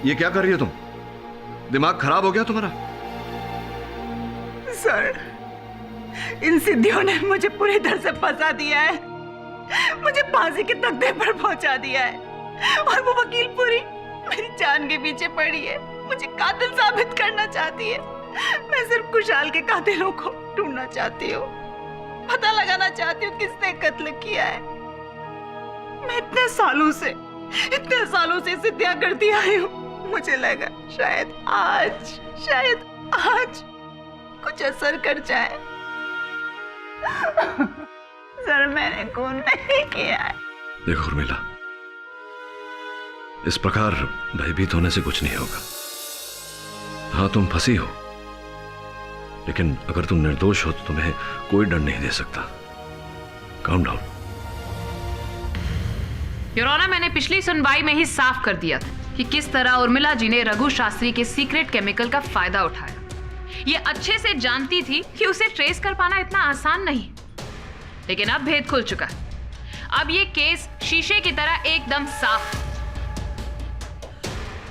ये क्या कर रही हो तुम? दिमाग खराब हो गया तुम्हारा? सर, इन सिद्धियों ने मुझे पूरी तरह से फंसा दिया है, मुझे फांसी के तख्ते पर पहुंचा दिया है, और वो वकील पूरी मेरी जान के पीछे पड़ी है, मुझे कातिल साबित करना चाहती है। मैं सिर्फ कुशाल के कातिलों को ढूंढना चाहती हूँ, पता लगाना चाहती हूँ किसने कत्ल किया है। मैं इतने सालों से सिद्धियां करती आई हूँ, मुझे लगा शायद आज कुछ असर कर जाए। सर, मैंने खून नहीं किया है। देखो उर्मिला, इस प्रकार भयभीत होने से कुछ नहीं होगा। हाँ, तुम फंसी हो, लेकिन अगर तुम निर्दोष हो तो तुम्हें कोई दंड नहीं दे सकता। Calm down. योर ऑनर, मैंने पिछली सुनवाई में ही साफ कर दिया था कि किस तरह उर्मिला जी ने रघु शास्त्री के सीक्रेट केमिकल का फायदा उठाया। ये अच्छे से जानती थी कि उसे ट्रेस कर पाना इतना आसान नहीं, लेकिन अब भेद खुल चुका है। अब ये केस शीशे की तरह एकदम साफ है।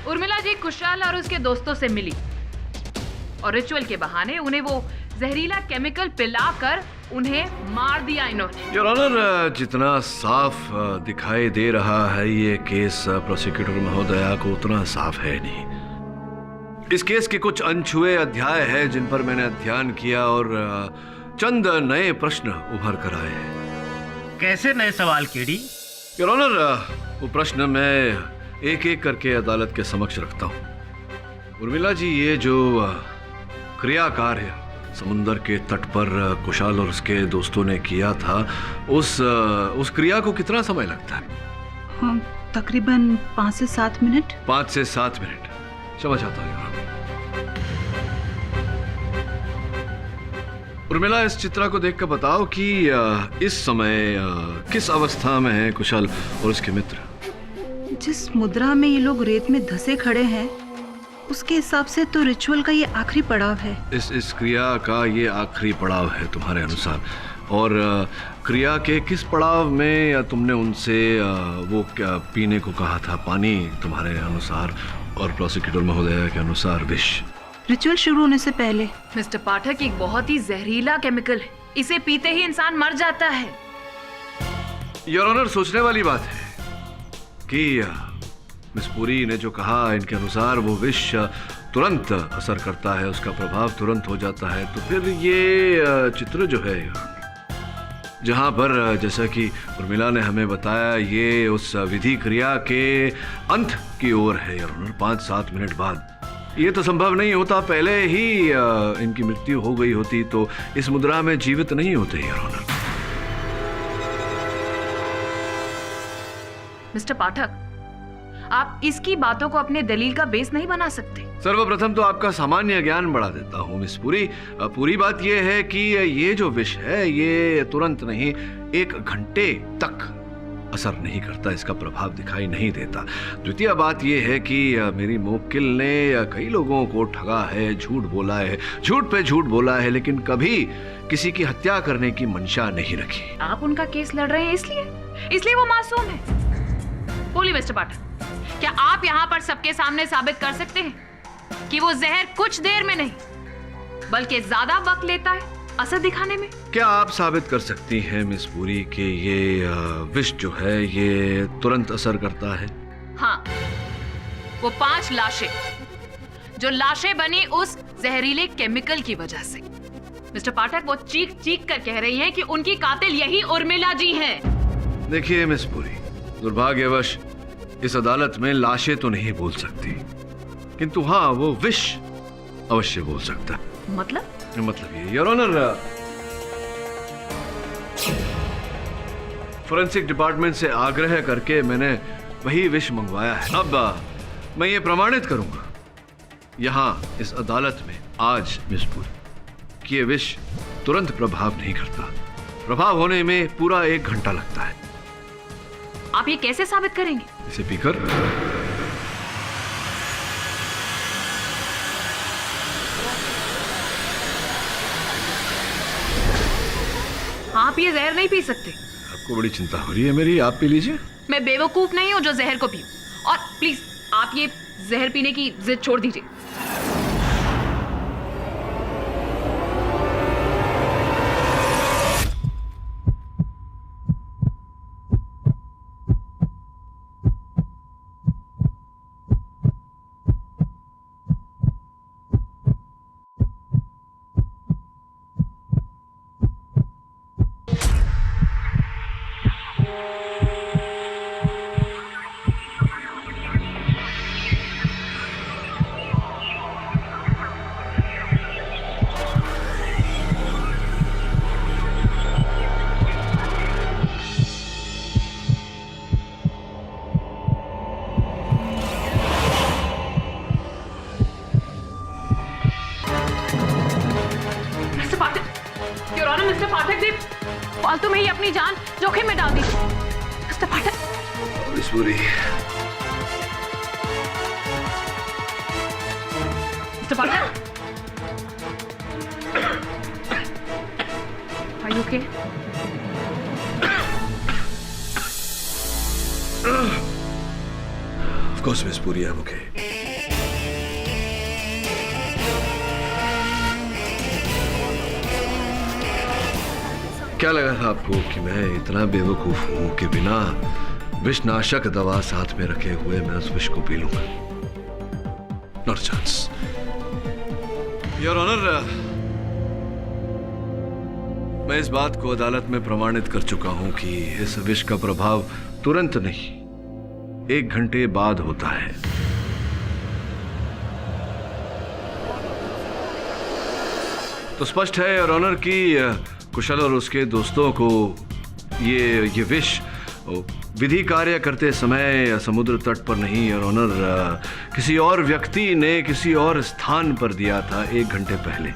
उर्मिला जी कुशाल और उसके दोस्तों से मिली और रिचुअल के बहाने उन्हें वो जहरीला केमिकल पिलाकर उन्हें मार दिया इन्होंने। योर ऑनर, जितना साफ दिखाई दे रहा है ये केस प्रोसिक्यूटर महोदया को उतना साफ है नहीं। इस केस के कुछ अनछुए अध्याय हैं जिन पर मैंने अध्ययन किया और चंद नए प्रश्न उभर कर आए हैं। कैसे नए सवाल केडी? योर ऑनर, वो प्रश्न मैं एक एक करके अदालत के समक्ष रखता हूँ। उर्मिला जी, ये जो क्रिया कार्य समुंदर के तट पर कुशाल और उसके दोस्तों ने किया था, उस क्रिया को कितना समय लगता है? हाँ, तकरीबन 5 से 7 मिनट। 5 से 7 मिनट, समझ आता हूँ। उर्मिला, इस चित्र को देखकर बताओ कि इस समय किस अवस्था में है कुशाल और उसके मित्र? जिस मुद्रा में ये लोग रेत में धंसे खड़े हैं, उसके हिसाब से तो रिचुअल का ये आखिरी पड़ाव है। इस क्रिया का ये आखिरी पड़ाव है तुम्हारे अनुसार। और क्रिया के किस पड़ाव में तुमने उनसे वो क्या पीने को कहा था? पानी तुम्हारे अनुसार और प्रोसिक्यूटर महोदया के अनुसार विष। रिचुअल शुरू होने से पहले। मिस्टर पाठक, एक बहुत ही जहरीला केमिकल है, इसे पीते ही इंसान मर जाता है। योर ऑनर, सोचने वाली बात है कि मिस पुरी ने जो कहा, इनके अनुसार वो विष तुरंत असर करता है, उसका प्रभाव तुरंत हो जाता है। तो फिर ये चित्र जो है, जहां पर जैसा कि उर्मिला ने हमें बताया, ये उस विधि क्रिया के अंत की ओर है योर ऑनर, 5-7 मिनट बाद। ये तो संभव नहीं होता, पहले ही इनकी मृत्यु हो गई होती तो इस मुद्रा में जीवित नहीं होते योर ऑनर। मिस्टर पाठक, आप इसकी बातों को अपने दलील का बेस नहीं बना सकते। सर्वप्रथम तो आपका सामान्य ज्ञान बढ़ा देता हूँ मिस पूरी। पूरी बात यह है कि ये जो विष है ये तुरंत नहीं, 1 घंटे तक असर नहीं करता, इसका प्रभाव दिखाई नहीं देता। द्वितीय बात यह है कि मेरी मुवक्किल ने कई लोगों को ठगा है, झूठ बोला है, झूठ पे झूठ बोला है, लेकिन कभी किसी की हत्या करने की मंशा नहीं रखी। आप उनका केस लड़ रहे हैं इसलिए वो मासूम है। बोलिए मिस्टर पाठक, क्या आप यहाँ पर सबके सामने साबित कर सकते हैं कि वो जहर कुछ देर में नहीं बल्कि ज्यादा वक्त लेता है असर दिखाने में? क्या आप साबित कर सकती हैं मिस पूरी कि ये विष जो है ये तुरंत असर करता है? हाँ, वो 5 लाशें जो लाशें बनी उस जहरीले केमिकल की वजह से। मिस्टर पाठक, वो चीख चीख कर कह रही हैं कि उनकी कातिल यही उर्मिला जी हैं। देखिए मिस पूरी, दुर्भाग्यवश इस अदालत में लाशें तो नहीं बोल सकती, किंतु हाँ वो विष अवश्य बोल सकता है। मतलब ये योर ऑनर, फोरेंसिक डिपार्टमेंट से आग्रह करके मैंने वही विष मंगवाया है। अब मैं ये प्रमाणित करूंगा यहां इस अदालत में आज मिस पूरी कि ये विष तुरंत प्रभाव नहीं करता, प्रभाव होने में पूरा 1 घंटा लगता है। आप ये कैसे साबित करेंगे? इसे पीकर आप ये जहर नहीं पी सकते। आपको बड़ी चिंता हो रही है मेरी, आप पी लीजिए। मैं बेवकूफ नहीं हूं जो जहर को पीऊं। और प्लीज आप ये जहर पीने की जिद छोड़ दीजिए। फालतू में ही अपनी जान जोखिम में डाल दीजिए। मिस्टर पाठक, मिस पूरी, mister Pathak, Are you okay? Of course, Miss Puri, I'm okay. क्या लगा था आपको कि मैं इतना बेवकूफ हूं कि बिना विषनाशक दवा साथ में रखे हुए मैं उस विष को पी लूंगा? Not a chance. Your honour, मैं इस बात को अदालत में प्रमाणित कर चुका हूं कि इस विष का प्रभाव तुरंत नहीं 1 घंटे बाद होता है। तो स्पष्ट है योर ऑनर कि कुशल और उसके दोस्तों को ये विष विधि कार्य करते समय समुद्र तट पर नहीं योर ऑनर, किसी और व्यक्ति ने किसी और स्थान पर दिया था 1 घंटे पहले।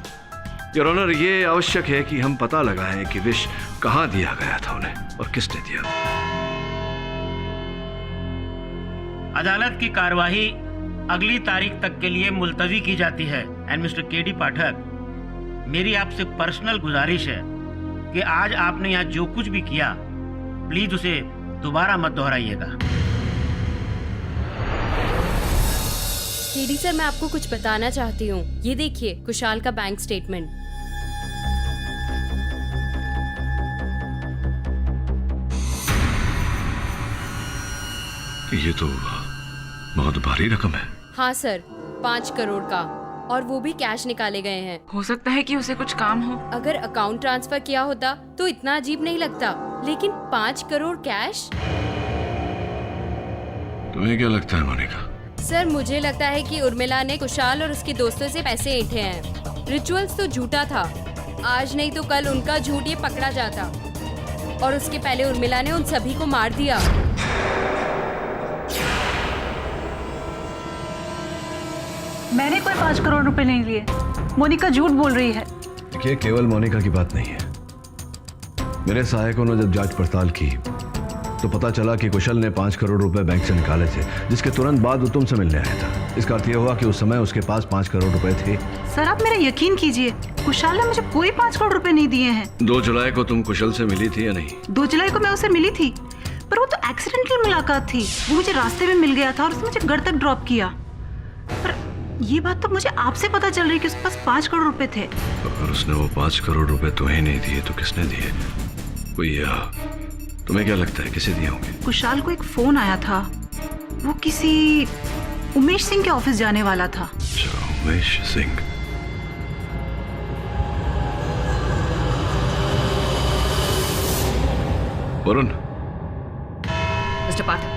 योर ऑनर, ये आवश्यक है कि हम पता लगाएं कि विष कहां दिया गया था उन्हें और किसने दिया। अदालत की कार्यवाही अगली तारीख तक के लिए मुलतवी की जाती है। एंड मिस्टर केडी पाठक, मेरी आपसे पर्सनल गुजारिश है कि आज आपने यहाँ जो कुछ भी किया प्लीज उसे दोबारा मत दोहराइएगा। केडी सर, मैं आपको कुछ बताना चाहती हूँ। ये देखिए कुशाल का बैंक स्टेटमेंट। ये तो बहुत भारी रकम है। हाँ सर, 5 करोड़ का, और वो भी कैश निकाले गए हैं। हो सकता है कि उसे कुछ काम हो। अगर अकाउंट ट्रांसफर किया होता तो इतना अजीब नहीं लगता, लेकिन 5 करोड़ कैश। तुम्हें क्या लगता है मोनिका? सर, मुझे लगता है कि उर्मिला ने कुशाल और उसके दोस्तों से पैसे ऐंठे हैं। रिचुअल्स तो झूठा था, आज नहीं तो कल उनका झूठ ये पकड़ा जाता, और उसके पहले उर्मिला ने उन सभी को मार दिया। मैंने कोई 5 करोड़ रुपए नहीं लिए। मोनिका झूठ बोल रही है। देखिए, केवल मोनिका की बात नहीं है। मेरे सहायकों ने जब जांच पड़ताल की तो पता चला कि कुशल ने 5 करोड़ रुपए बैंक से निकाले थे, जिसके तुरंत बाद वो तुमसे मिलने आया था। इसका अर्थ यह हुआ कि उस समय उसके पास 5 करोड़ रुपए थे। सर आप मेरा यकीन कीजिए, कुशाल ने मुझे कोई 5 करोड़ रुपए नहीं दिए हैं। 2 जुलाई को तुम कुशल से मिली थी या नहीं? 2 जुलाई को मैं उससे मिली थी, पर वो तो एक्सीडेंटल मुलाकात थी। वो मुझे रास्ते में मिल गया था और उसने मुझे घर तक ड्रॉप किया। पर ये बात तो मुझे आपसे पता चल रही कि उसके पास 5 करोड़ रुपए थे। अगर उसने वो 5 करोड़ रुपए तुम्हें नहीं दिए तो किसने दिए? कोई तुम्हें क्या लगता है किसे दिए होंगे? कुशाल को एक फोन आया था, वो किसी उमेश सिंह के ऑफिस जाने वाला था। उमेश सिंह? वरुण। मिस्टर पाठक,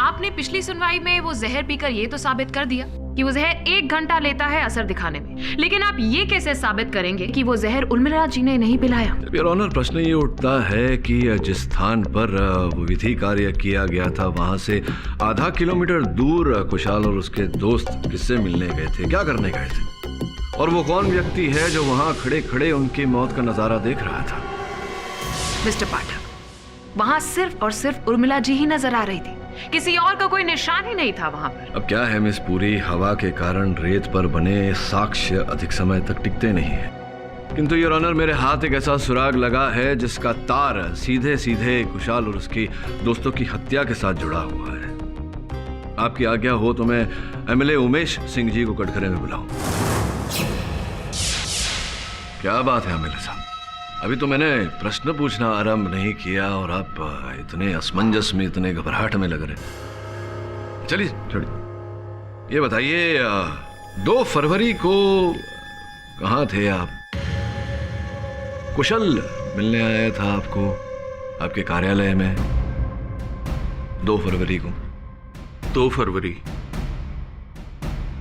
आपने पिछली सुनवाई में वो जहर पीकर ये तो साबित कर दिया कि वो जहर 1 घंटा लेता है असर दिखाने में, लेकिन आप ये कैसे साबित करेंगे कि वो जहर उर्मिला जी ने नहीं पिलाया? योर ऑनर, प्रश्न ये उठता है कि जिस स्थान पर वो विधि कार्य किया गया था वहां से आधा किलोमीटर दूर कुशाल और उसके दोस्त किससे मिलने गए थे, क्या करने गए थे, और वो कौन व्यक्ति है जो वहां खड़े खड़े उनकी मौत का नजारा देख रहा था? मिस्टर पाठक, वहां सिर्फ और सिर्फ उर्मिला जी ही नजर आ रही थी, किसी और का कोई निशान ही नहीं था वहां पर। अब क्या है मिस पूरी, हवा के कारण रेत पर बने साक्ष्य अधिक समय तक टिकते नहीं है। किंतु योर ऑनर, मेरे हाथ एक ऐसा सुराग लगा है जिसका तार सीधे सीधे कुशाल और उसकी दोस्तों की हत्या के साथ जुड़ा हुआ है। आपकी आज्ञा हो तो मैं एमएलए उमेश सिंह जी को कटघरे में बुलाऊं। क्या बात है एमएलए साहब, अभी तो मैंने प्रश्न पूछना आरंभ नहीं किया और आप इतने असमंजस में, इतने घबराहट में लग रहे। चलिए छोड़िए, ये बताइए 2 फरवरी को कहाँ थे आप? कुशल मिलने आया था आपको आपके कार्यालय में 2 फरवरी को। 2 फरवरी?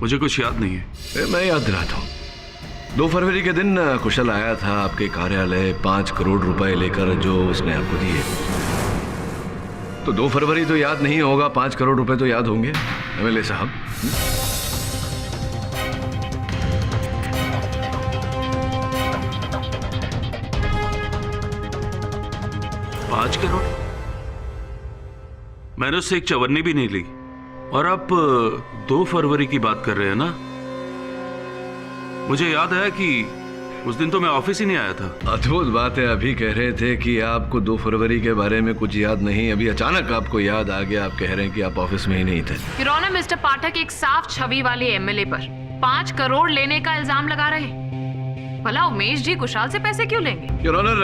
मुझे कुछ याद नहीं है। मैं याद दिलाता हूँ। 2 फरवरी के दिन कुशल आया था आपके कार्यालय 5 करोड़ रुपए लेकर, जो उसने आपको दिए। तो 2 फरवरी तो याद नहीं होगा, 5 करोड़ रुपए तो याद होंगे एमएलए साहब। 5 करोड़? मैंने उससे एक चवन्नी भी नहीं ली, और आप 2 फरवरी की बात कर रहे हैं ना? मुझे याद है कि उस दिन तो मैं ऑफिस ही नहीं आया था। अद्भुत बात है, अभी कह रहे थे कि आपको 2 फरवरी के बारे में कुछ याद नहीं, अभी अचानक आपको याद आ गया। आप कह रहे हैं कि आप ऑफिस में ही नहीं थे। योर ऑनर, मिस्टर पाठक एक साफ छवि वाले एमएलए पर 5 करोड़ लेने का इल्जाम लगा रहे हैं। भला उमेश जी कुशाल से पैसे क्यों लेंगे? योर ऑनर,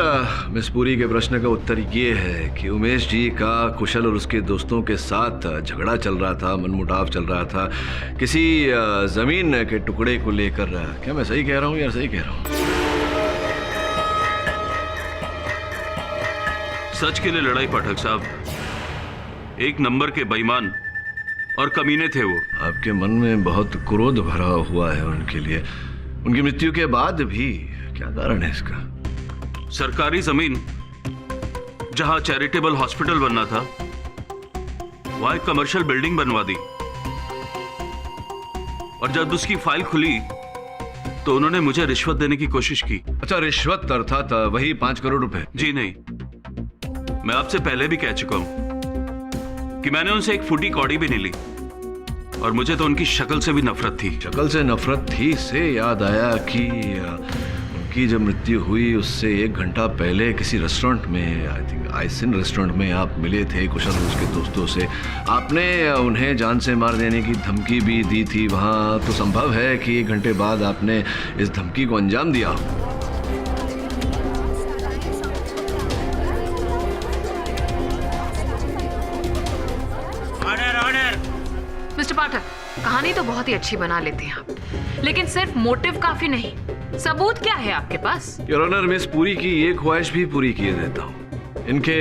मिस पुरी के प्रश्न का उत्तर ये है कि उमेश जी का कुशल और उसके दोस्तों के साथ झगड़ा चल रहा था, मनमुटाव चल रहा था किसी जमीन के टुकड़े को लेकर। क्या मैं सही कह रहा हूँ यार? सही कह रहा हूँ? सच के लिए लड़ाई पाठक साहब। 1 नंबर के बेईमान और कमीने थे वो। आपके मन में बहुत क्रोध भरा हुआ है उनके लिए, उनकी मृत्यु के बाद भी। क्या कारण है इसका? सरकारी जमीन जहां चैरिटेबल हॉस्पिटल बनना था, वहां एक कमर्शियल बिल्डिंग बनवा दी, और जब उसकी फाइल खुली तो उन्होंने मुझे रिश्वत देने की कोशिश की। अच्छा, रिश्वत अर्थात वही 5 करोड़ रुपए? जी नहीं, मैं आपसे पहले भी कह चुका हूं कि मैंने उनसे एक फुटी कौड़ी भी नहीं ली, और मुझे तो उनकी शक्ल से भी नफरत थी। शक्ल से नफरत थी से याद आया कि उनकी जब मृत्यु हुई उससे 1 घंटा पहले किसी रेस्टोरेंट में, आई थिंक आइसिन रेस्टोरेंट में आप मिले थे कुशल और उसके दोस्तों से। आपने उन्हें जान से मार देने की धमकी भी दी थी वहां, तो संभव है कि 1 घंटे बाद आपने इस धमकी को अंजाम दिया। मिस्टर पाठक, कहानी तो बहुत ही अच्छी बना लेते हैं आप, लेकिन सिर्फ मोटिव काफी नहीं, सबूत क्या है आपके पास? योर ऑनर, मिस पुरी की ये ख्वाहिश भी पूरी किए देता हूँ। इनके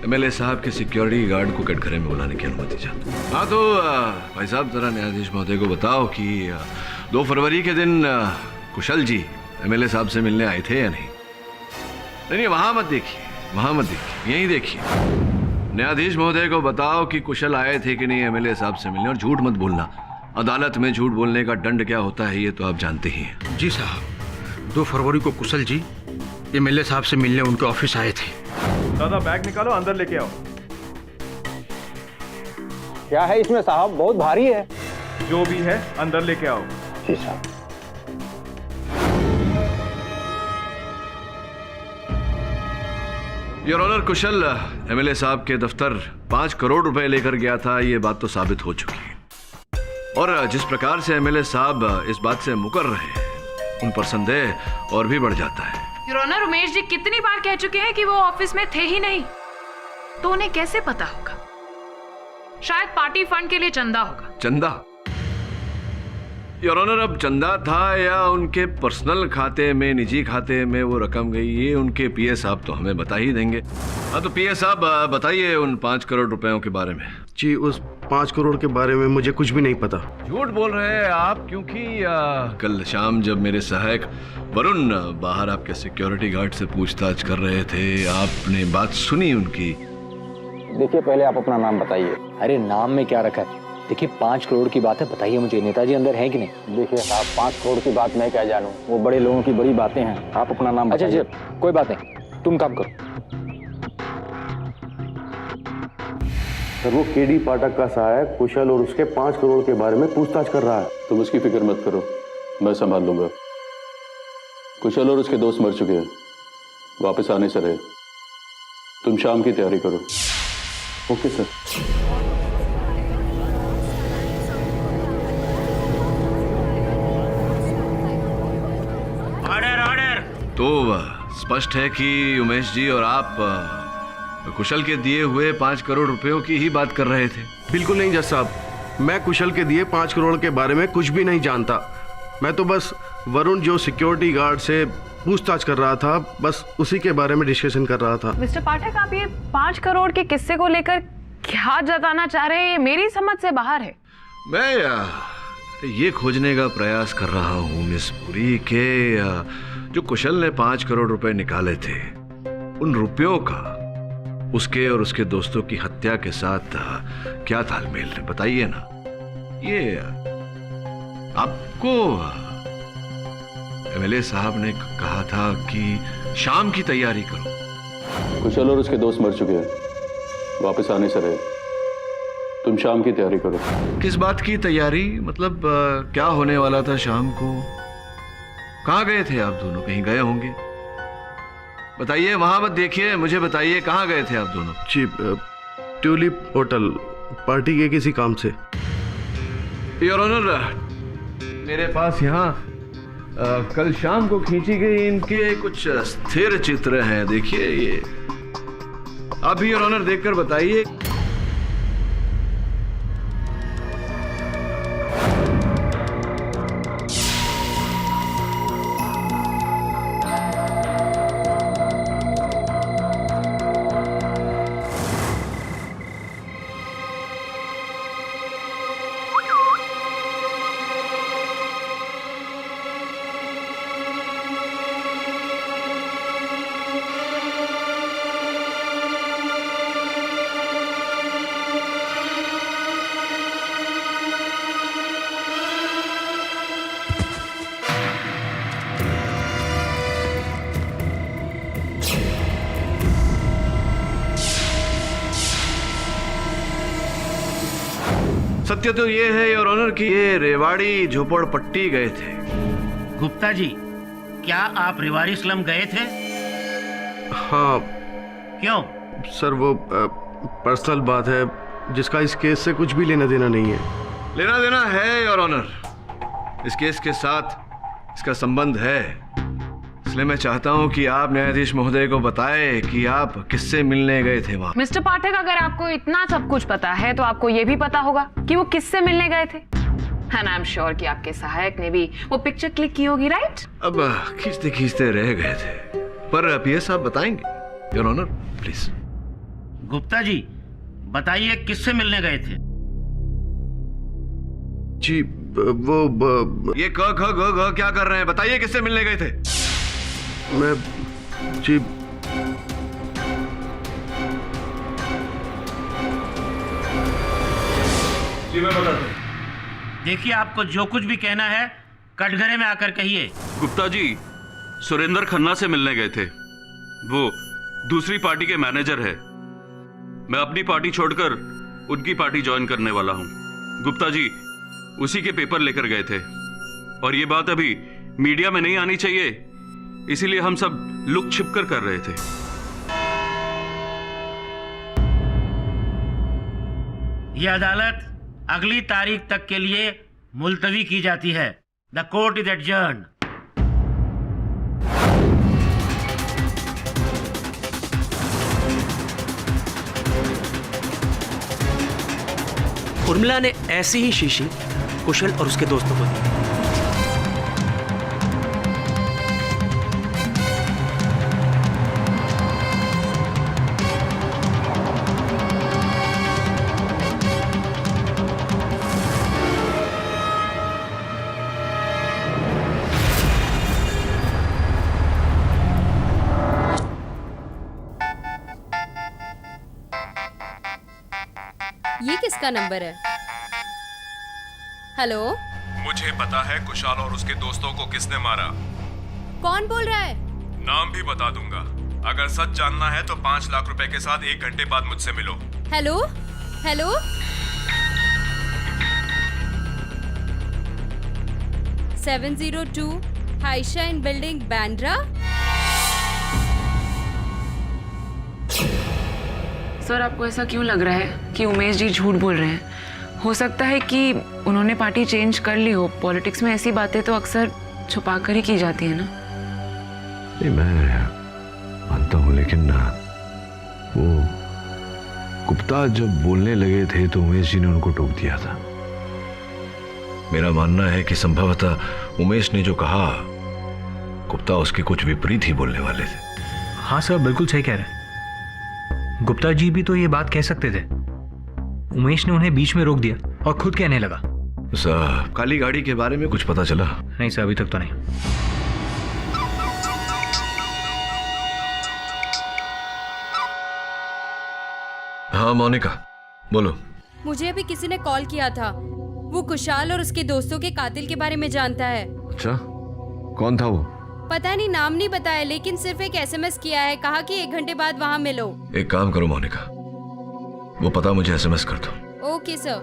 एमएलए साहब के सिक्योरिटी गार्ड को कटघरे में बुलाने की अनुमति चाहता हूँ। हाँ तो भाई साहब, जरा न्यायाधीश महोदय को बताओ कि 2 फरवरी के दिन कुशल जी एमएलए साहब से मिलने आए थे या नहीं? नहीं, वहां मत देखिए, वहां मत देखिए, यहीं देखिए। न्यायाधीश महोदय को बताओ कि कुशल आए थे कि नहीं एमएलए साहब से मिलने, और झूठ मत बोलना। अदालत में झूठ बोलने का दंड क्या होता है ये तो आप जानते ही हैं। जी साहब, 2 फरवरी को कुशल जी एमएलए साहब से मिलने उनके ऑफिस आए थे। दादा बैग निकालो, अंदर लेके आओ। क्या है इसमें साहब, बहुत भारी है। जो भी है अंदर लेके आओ। जी साहब। योर ऑनर, कुशल एमएलए साहब के दफ्तर 5 करोड़ रुपए लेकर गया था, ये बात तो साबित हो चुकी है। और जिस प्रकार से एमएलए साहब इस बात से मुकर रहे हैं, उन पर संदेह और भी बढ़ जाता है। योर ऑनर, उमेश जी कितनी बार कह चुके हैं कि वो ऑफिस में थे ही नहीं, तो उन्हें कैसे पता होगा? शायद पार्टी फंड के लिए चंदा होगा। चंदा? योर ऑनर, अब चंदा था या उनके पर्सनल खाते में, निजी खाते में वो रकम गई, ये उनके पीए साहब तो हमें बता ही देंगे। हाँ तो पीए साहब बताइए उन 5 करोड़ रुपयों के बारे में। जी, उस 5 करोड़ के बारे में मुझे कुछ भी नहीं पता। झूठ बोल रहे हैं आप, क्योंकि कल शाम जब मेरे सहायक वरुण बाहर आपके सिक्योरिटी गार्ड से पूछताछ कर रहे थे, आपने बात सुनी उनकी। देखिए, पहले आप अपना नाम बताइए। अरे नाम में क्या रखा है? देखिए 5 करोड़ की बात है, बताइए मुझे नेताजी अंदर है कि नहीं? देखिए साहब, 5 करोड़ की बात मैं क्या जानूं, वो बड़े लोगों की बड़ी बातें हैं। आप अपना नाम बताइए। अच्छा, कोई बात नहीं, तुम काम करो। सर, वो केडी पाठक का सहायक कुशल और उसके 5 करोड़ के बारे में पूछताछ कर रहा है। तुम उसकी फिक्र मत करो, मैं संभाल लूंगा। कुशल और उसके दोस्त मर चुके हैं, वापस आने से रहे। तुम शाम की तैयारी करो। Okay sir. तो स्पष्ट है कि उमेश जी और आप कुशल के दिए हुए 5 करोड़ रुपयों की ही बात कर रहे थे। बिल्कुल नहीं जज साहब, मैं कुशल के दिए 5 करोड़ के बारे में कुछ भी नहीं जानता। मैं तो बस वरुण जो सिक्योरिटी गार्ड से पूछताछ कर रहा था, बस उसी के बारे में डिस्कशन कर रहा था। मिस्टर पाठक, आप ये 5 करोड़ के किस्से को लेकर क्या जताना चाह रहे हैं, ये मेरी समझ से बाहर है। मैं ये खोजने का प्रयास कर रहा हूँ मिस पुरी के जो कुशल ने 5 करोड़ रुपए निकाले थे, उन रुपयों का उसके और उसके दोस्तों की हत्या के साथ क्या तालमेल है, बताइए ना। ये आपको एमएलए साहब ने कहा था कि शाम की तैयारी करो। कुशल और उसके दोस्त मर चुके हैं, वापस आने से रहे। तुम शाम की तैयारी करो। किस बात की तैयारी? मतलब क्या होने वाला था शाम को? कहाँ गए थे आप दोनों? कहीं गए होंगे, बताइए। वहां मत देखिए, मुझे बताइए कहाँ गए थे आप दोनों? जी, ट्यूलिप होटल, पार्टी के किसी काम से। योर ऑनर, मेरे पास यहाँ कल शाम को खींची गई इनके कुछ स्थिर चित्र हैं, देखिए ये। आप भी योर ऑनर देखकर बताइए। सत्य तो ये है योर ऑनर कि ये रेवाड़ी झोपड़पट्टी गए थे। गुप्ता जी, क्या आप रेवाड़ी स्लम गए थे? हाँ। क्यों? सर, वो पर्सनल बात है जिसका इस केस से कुछ भी लेना देना नहीं है। लेना देना है योर ऑनर, इस केस के साथ इसका संबंध है। इसलिए मैं चाहता हूं कि आप न्यायाधीश महोदय को बताएं कि आप किससे मिलने गए थे वहां। मिस्टर पाठक, अगर आपको इतना सब कुछ पता है तो आपको ये भी पता होगा कि वो किससे मिलने गए थे। एंड आई एम श्योर कि आपके सहायक ने भी वो पिक्चर क्लिक की होगी, राइट? अब खींचते खींचते रह गए थे, पर पीएस साहब बताएंगे your honour, please. Gupta ji, बताइए किससे मिलने गए थे? जी, वो ये क ख ग ग क्या कर रहे हैं? बताइए किससे मिलने गए थे? मैं जी मैं बताता हूँ। देखिए, आपको जो कुछ भी कहना है कटघरे में आकर कहिए। गुप्ता जी सुरेंद्र खन्ना से मिलने गए थे। वो दूसरी पार्टी के मैनेजर है। मैं अपनी पार्टी छोड़कर उनकी पार्टी ज्वाइन करने वाला हूं। गुप्ता जी उसी के पेपर लेकर गए थे और ये बात अभी मीडिया में नहीं आनी चाहिए, इसीलिए हम सब लुक छिप कर रहे थे। यह अदालत अगली तारीख तक के लिए मुलतवी की जाती है। The court is adjourned. Urmila ने ऐसी ही शीशी कुशल और उसके दोस्तों को दी। ये किसका नंबर है? हेलो, मुझे पता है कुशाल और उसके दोस्तों को किसने मारा। कौन बोल रहा है? नाम भी बता दूंगा। अगर सच जानना है तो 5 लाख रुपए के साथ 1 घंटे बाद मुझसे मिलो। Hello hello, 702 Highshine building Bandra. सर, आपको ऐसा क्यों लग रहा है कि उमेश जी झूठ बोल रहे हैं? हो सकता है कि उन्होंने पार्टी चेंज कर ली हो। पॉलिटिक्स में ऐसी बातें तो अक्सर छुपा कर ही की जाती है ना। नहीं, मैं मानता हूँ, लेकिन वो गुप्ता जब बोलने लगे थे तो उमेश जी ने उनको टोक दिया था। मेरा मानना है कि संभवतः उमेश ने जो कहा गुप्ता उसके कुछ विपरीत ही बोलने वाले थे। हाँ सर, बिल्कुल सही कह रहे हैं। गुप्ता जी भी तो ये बात कह सकते थे। उमेश ने उन्हें बीच में रोक दिया और खुद कहने लगा। सर, काली गाड़ी के बारे में कुछ पता चला? नहीं सर, अभी तक तो नहीं। हाँ मोनिका, बोलो। मुझे अभी किसी ने कॉल किया था। वो कुशाल और उसके दोस्तों के कातिल के बारे में जानता है। अच्छा, कौन था वो? पता नहीं, नाम नहीं बताया, लेकिन सिर्फ एक SMS किया है। कहा कि 1 घंटे बाद वहाँ मिलो। एक काम करो मोनिका, वो पता मुझे SMS कर दो। Okay sir.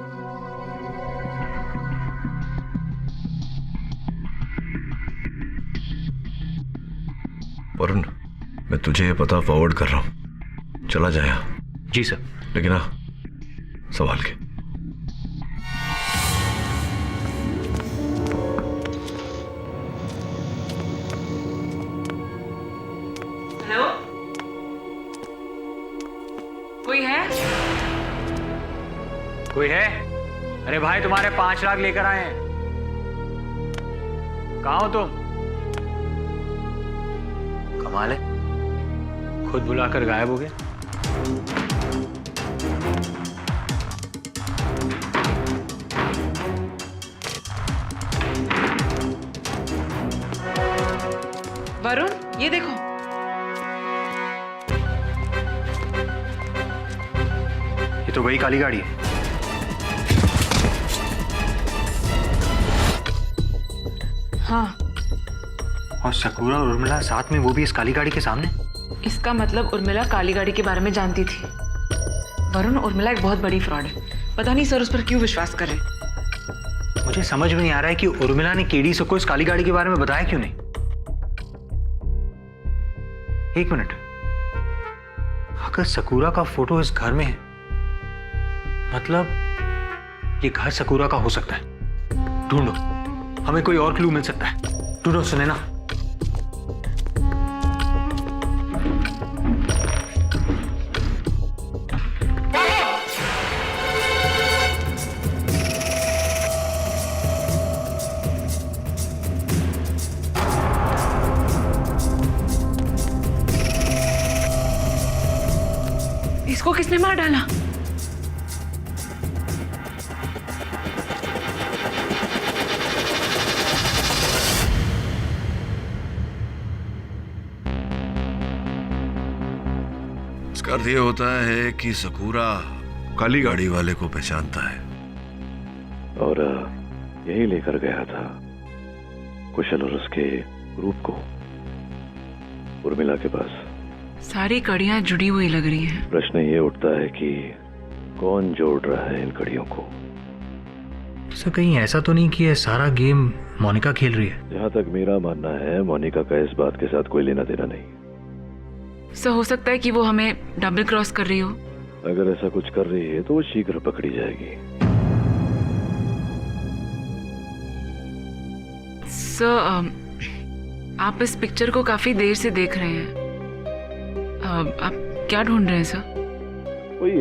वरुण, मैं तुझे ये पता फॉरवर्ड कर रहा हूँ, चला जाए। जी सर। लेकिन हाँ, संभाल के। हेलो, कोई है? कोई है? अरे भाई, तुम्हारे 5 लाख लेकर आए हैं। कहाँ हो तुम? कमाल है, खुद बुलाकर गायब हो गए। वरुण, ये देखो। ये तो वही काली गाड़ी है। हाँ, और सकूरा और उर्मिला साथ में, वो भी इस काली गाड़ी के सामने। इसका मतलब उर्मिला काली गाड़ी के बारे में जानती थी। वरुण, उर्मिला एक बहुत बड़ी फ्रॉड है। पता नहीं सर उस पर क्यों विश्वास कर रहे। मुझे समझ में नहीं आ रहा है कि उर्मिला ने केडी को इस काली गाड़ी के बारे में बताया क्यों नहीं। 1 मिनट, अगर सकूरा का फोटो इस घर में है, मतलब ये घर सकूरा का हो सकता है। ढूंढो, हमें कोई और क्लू मिल सकता है। ढूंढो, सुने ना। इसको किसने मार डाला? इसका अर्थ ये होता है कि सकूरा काली गाड़ी वाले को पहचानता है और यही लेकर गया था कुशल और उसके ग्रुप को उर्मिला के पास। सारी कड़ियां जुड़ी हुई लग रही हैं। प्रश्न ये उठता है कि कौन जोड़ रहा है इन कड़ियों को। सर कहीं ऐसा तो नहीं कि ये सारा गेम मोनिका खेल रही है? जहाँ तक मेरा मानना है मोनिका का इस बात के साथ कोई लेना देना नहीं। सर हो सकता है कि वो हमें डबल क्रॉस कर रही हो। अगर ऐसा कुछ कर रही है तो वो शीघ्र पकड़ी जाएगी। सर आप इस पिक्चर को काफी देर से देख रहे हैं। आप क्या ढूंढ रहे हैं सर? वही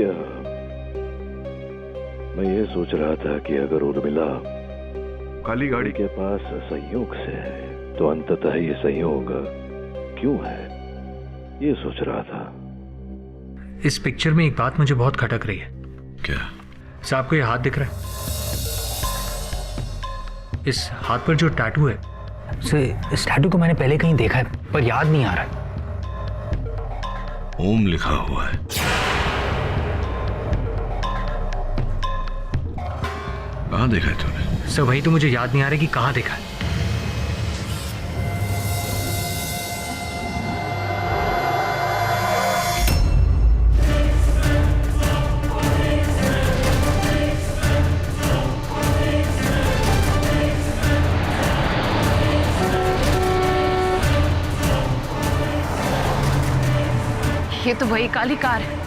मैं ये सोच रहा था कि अगर उर्मिला काली गाड़ी के पास संयोग से है तो अंततः ये संयोग क्यों है, ये सोच रहा था। इस पिक्चर में एक बात मुझे बहुत खटक रही है। क्या? सर आपको ये हाथ दिख रहा है? इस हाथ पर जो टैटू है, सर इस टैटू को मैंने पहले कहीं देखा है पर याद नहीं आ रहा है। ओम लिखा हुआ है। कहाँ देखा है तूने? सर वही तो मुझे याद नहीं आ रहा कि कहाँ देखा है। ये तो वही काली कार है।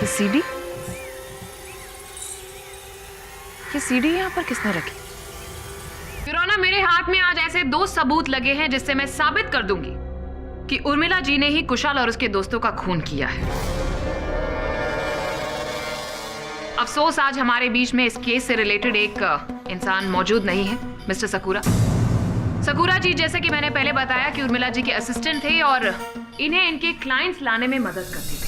सीडी? ये सीडी यहाँ पर किसने रखी? फिरौना, मेरे हाथ में आज ऐसे 2 सबूत लगे हैं जिससे मैं साबित कर दूंगी कि उर्मिला जी ने ही कुशाल और उसके दोस्तों का खून किया है। अफसोस आज हमारे बीच में इस केस से रिलेटेड एक इंसान मौजूद नहीं है, मिस्टर सकूरा। सकूरा जी, जैसे कि मैंने पहले बताया कि उर्मिला जी के असिस्टेंट थे और इन्हें इनके क्लाइंट्स लाने में मदद करती थी।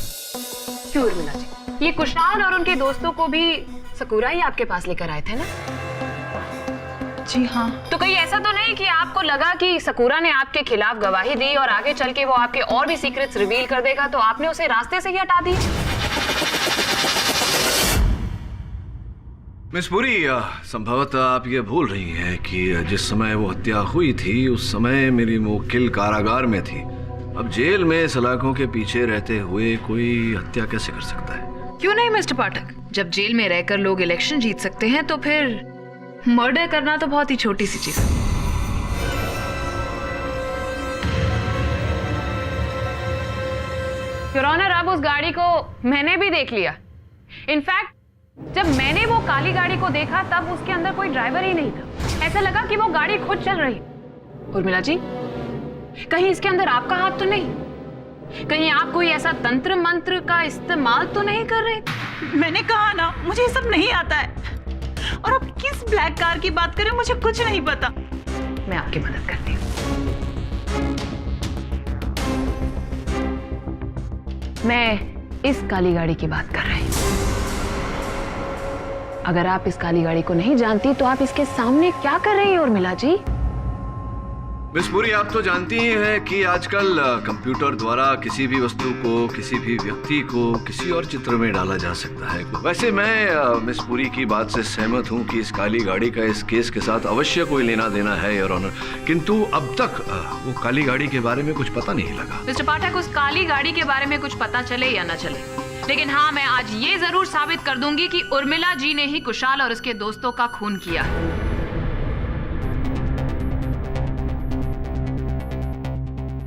क्यों उर्मिला जी? ये कुशाल और उनके दोस्तों को भी सकूरा ही आपके पास लेकर आए थे ना? जी हाँ। तो कहीं ऐसा तो नहीं कि आपको लगा कि सकूरा ने आपके खिलाफ गवाही दी और आगे चल के वो आपके और भी सीक्रेट्स रिवील कर देगा तो आपने उसे रास्ते से ही हटा दिया? मिस पुरी, संभवतः आप ये भूल रही हैं कि जिस समय वो हत्या हुई थी उस समय मेरी मुवक्किल कारागार में थी। अब जेल में सलाखों के पीछे रहते हुए कोई हत्या कैसे कर सकता है? क्यों नहीं मिस्टर पाठक, जब जेल में रहकर लोग इलेक्शन जीत सकते हैं तो फिर मर्डर करना तो बहुत ही छोटी सी चीज है। योर ऑनर, अब उस गाड़ी को मैंने भी देख लिया। इनफैक्ट जब मैंने वो काली गाड़ी को देखा तब उसके अंदर कोई ड्राइवर ही नहीं था। ऐसा लगा कि वो गाड़ी खुद चल रही। उर्मिला जी, कहीं इसके अंदर आपका हाथ तो नहीं? कहीं आप कोई ऐसा तंत्र मंत्र का इस्तेमाल तो नहीं कर रहे? मैंने कहा ना, मुझे ये सब नहीं आता है। और आप किस ब्लैक कार की बात कर रहे हो, मुझे कुछ नहीं पता। मैं आपकी मदद करती हूँ। मैं इस काली गाड़ी की बात कर रही हूँ। अगर आप इस काली गाड़ी को नहीं जानती तो आप इसके सामने क्या कर रही हैं उर्मिला जी? मिस पुरी, आप तो जानती ही हैं कि आजकल कंप्यूटर द्वारा किसी भी वस्तु को, किसी भी व्यक्ति को किसी और चित्र में डाला जा सकता है। वैसे मैं मिस पुरी की बात से सहमत हूं कि इस काली गाड़ी का इस केस के साथ अवश्य कोई लेना देना है, योर ऑनर। किंतु अब तक वो काली गाड़ी के बारे में कुछ पता नहीं लगा। मिस्टर पाठक, उस काली गाड़ी के बारे में कुछ पता चले या न चले, लेकिन हाँ, मैं आज ये जरूर साबित कर दूंगी कि उर्मिला जी ने ही कुशाल और उसके दोस्तों का खून किया।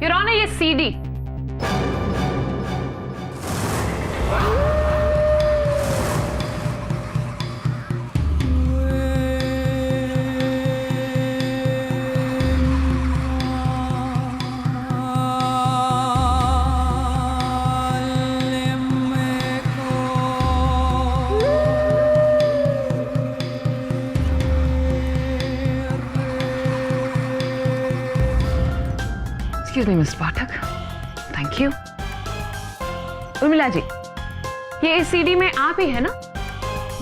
योर ऑनर, ये CD excuse me mister Pathak, thank you. Urmila ji, ये इस सीडी में आप ही है ना?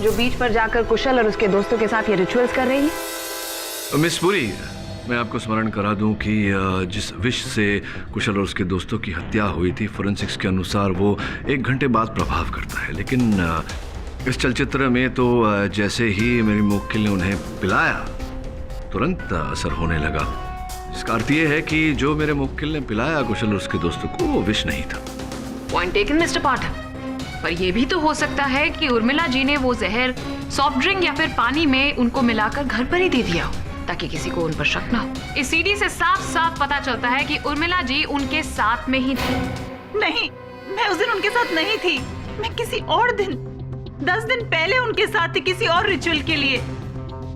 जो बीच पर जाकर कुशल और उसके दोस्तों के साथ ये रिचुअल्स कर रही है? मिस पुरी, मैं आपको स्मरण करा दूं कि जिस विष से कुशल और उसके दोस्तों की हत्या हुई थी, फोरेंसिक्स के अनुसार वो 1 घंटे बाद प्रभाव करता है। लेकिन इस चलचित्र में तो जैसे ही मेरी मुवक्किल ने उन्हें पिलाया तुरंत असर होने लगा। इसका अर्थ ये है कि जो मेरे मुवक्किल ने पिलाया कुशल और उसके दोस्तों को, वो विष नहीं था। पॉइंट टेकन मिस्टर पाठक। पर यह भी तो हो सकता है कि उर्मिला जी ने वो जहर सॉफ्ट ड्रिंक या फिर पानी में उनको मिलाकर घर पर ही दे दिया हो, ताकि किसी को उन पर शक ना हो। इस सीडी से साफ साफ पता चलता है कि उर्मिला जी उनके साथ में ही थी। नहीं, मैं उस दिन उनके साथ नहीं थी। मैं किसी और दिन 10 दिन पहले उनके साथ थी, किसी और रिचुअल के लिए।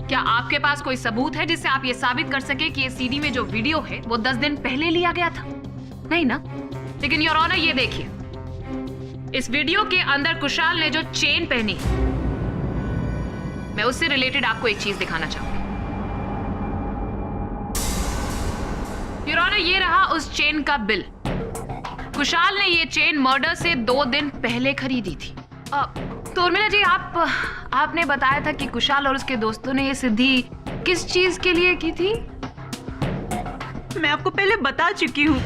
क्या आपके पास कोई सबूत है जिससे आप ये साबित कर सके कि ये सीडी में जो वीडियो है वो 10 दिन पहले लिया गया था? नहीं ना? लेकिन योर ऑनर, ये देखिए, इस वीडियो के अंदर कुशाल ने जो चेन पहनी, मैं उससे रिलेटेड आपको एक चीज दिखाना चाहूंगी। योर ऑनर, ये रहा उस चेन का बिल। कुशाल ने ये चेन मर्डर से 2 दिन पहले खरीदी थी। तो उर्मिला जी, आपने बताया था कि कुशाल और उसके दोस्तों ने ये सिद्धि किस चीज के लिए की थी? मैं आपको पहले बता चुकी हूँ,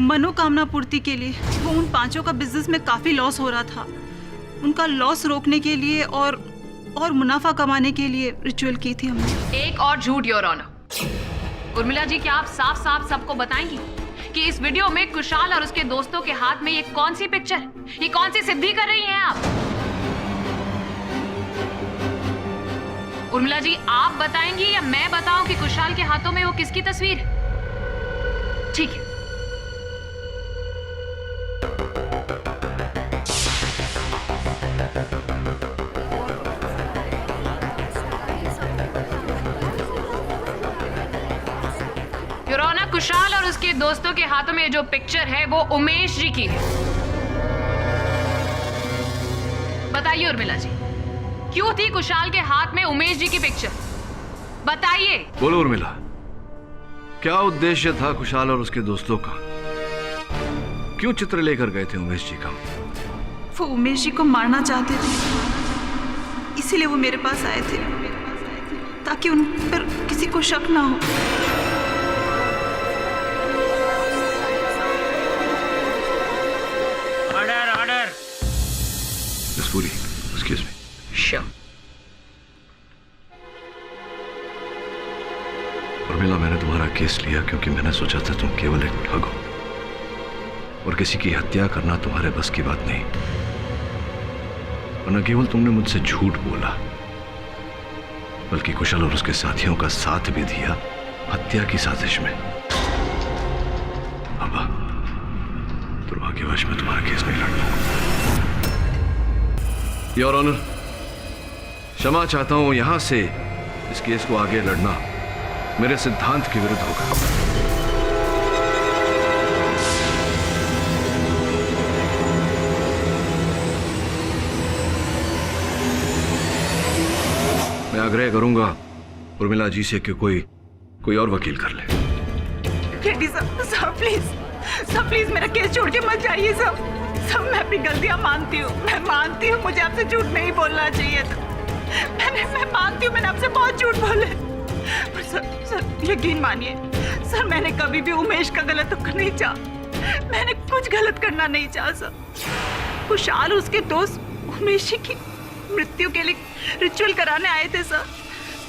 मनोकामना पूर्ति के लिए। वो उन 5 का बिजनेस में काफी लॉस हो रहा था। उनका लॉस रोकने के लिए और मुनाफा कमाने के लिए रिचुअल की थी हमने। एक और झूठ योर ऑनर। उर्मिला जी, क्या आप साफ साफ सबको बताएंगी कि इस वीडियो में कुशाल और उसके दोस्तों के हाथ में ये कौन सी पिक्चर, ये कौन सी सिद्धि कर रही हैं आप? उर्मिला जी, आप बताएंगी या मैं बताऊं कि कुशाल के हाथों में वो किसकी तस्वीर है? ठीक है। योर ऑनर, कुशाल और उसके दोस्तों के हाथों में जो पिक्चर है वो उमेश जी की है। बताइए उर्मिला जी, क्यों थी कुशाल के हाथ में उमेश जी की पिक्चर? बताइए। बोलो उर्मिला, क्या उद्देश्य था कुशाल और उसके दोस्तों का? क्यों चित्र लेकर गए थे उमेश जी का? वो उमेश जी को मारना चाहते थे, इसीलिए वो मेरे पास आए थे, ताकि उन पर किसी को शक ना हो। Order, order. Miss Puri, excuse me. Sure. Urmila, मैंने तुम्हारा केस लिया क्योंकि मैंने सोचा था तुम केवल एक ठग हो और किसी की हत्या करना तुम्हारे बस की बात नहीं। और न केवल तुमने मुझसे झूठ बोला, बल्कि कुशल और उसके साथियों का साथ भी दिया हत्या की साजिश में। अब दुर्भाग्यवश मैं तुम्हारा केस नहीं लड़ पाऊंगा। योर ऑनर, क्षमा चाहता हूं, यहां से इस केस को आगे लड़ना मेरे सिद्धांत के विरुद्ध होगा। मैं आग्रह करूंगा उर्मिला जी से कि कोई और वकील कर ले। केडी साहब प्लीज मेरा केस छोड़ के मत जाइए साहब। मैं अपनी गलतियां मानती हूँ, मैं मानती हूँ, मुझे आपसे झूठ नहीं बोलना चाहिए था। मैं मानती हूँ, मैंने आपसे बहुत झूठ बोले। पर सर यकीन मानिए सर, मैंने कभी भी उमेश का गलत नहीं चाहा। मैंने कुछ गलत करना नहीं चाहा सर। कुशाल उसके दोस्त उमेश जी की मृत्यु के लिए रिचुअल कराने आए थे सर,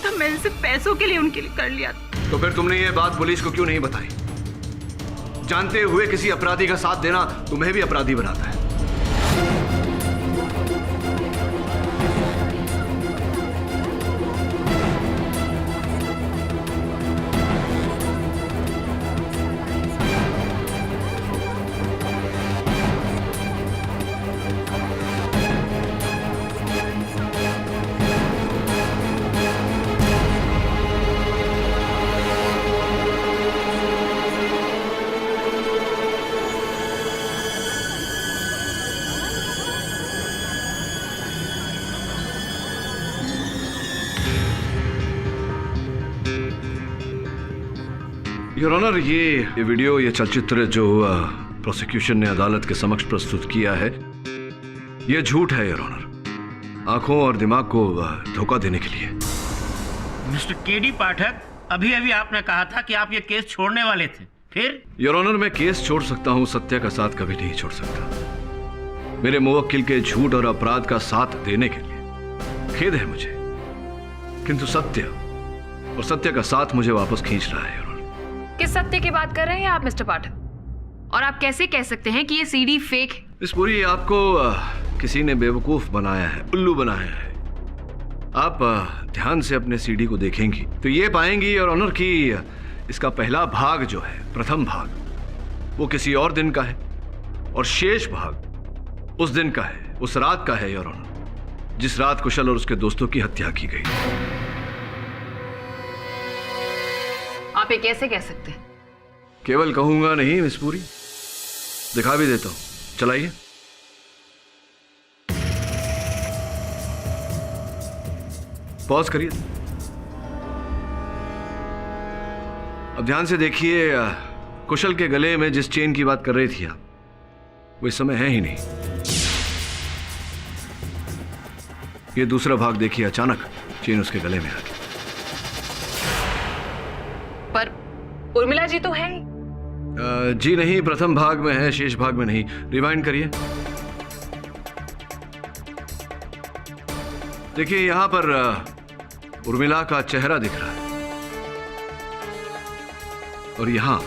तब मैंने सिर्फ पैसों के लिए उनके लिए कर लिया। तो फिर तुमने ये बात पुलिस को क्यों नहीं बताई? जानते हुए किसी अपराधी का साथ देना तुम्हें भी अपराधी बनाता है। योर ऑनर, ये वीडियो, ये चलचित्र जो प्रोसिक्यूशन ने अदालत के समक्ष प्रस्तुत किया है, ये झूठ है योर ऑनर। आंखों और दिमाग को धोखा देने के लिए। मिस्टर केडी पाठक, अभी अभी आपने कहा था कि आप ये केस छोड़ने वाले थे, फिर? योर ऑनर, मैं केस छोड़ सकता हूं, सत्य का साथ कभी नहीं छोड़ सकता। मेरे मुवक्किल के झूठ और अपराध का साथ देने के लिए खेद है मुझे, किंतु सत्य और सत्य का साथ मुझे वापस खींच रहा है। किस सत्य की बात कर रहे हैं आप मिस्टर पाठक? और आप कैसे कह सकते हैं कि ये सीडी फेक है? इस पूरी आपको किसी ने बेवकूफ बनाया है, उल्लू बनाया है। आप ध्यान से अपने सीडी को देखेंगी तो ये पाएंगी और ऑनर की इसका पहला भाग जो है, प्रथम भाग, वो किसी और दिन का है और शेष भाग उस दिन का है, उस रात का है योर ऑनर, जिस रात कुशल और उसके दोस्तों की हत्या की गई। आप ये कैसे कह सकते हैं? केवल कहूंगा नहीं मिस पूरी, दिखा भी देता हूं, चलाइए। पॉज करिए। अब ध्यान से देखिए, कुशल के गले में जिस चेन की बात कर रही थी आप, वो इस समय है ही नहीं। ये दूसरा भाग देखिए, अचानक चेन उसके गले में आ गई। पर उर्मिला जी तो है ही। जी नहीं, प्रथम भाग में है, शेष भाग में नहीं। रिवाइंड करिए। देखिए यहां पर उर्मिला का चेहरा दिख रहा है और यहां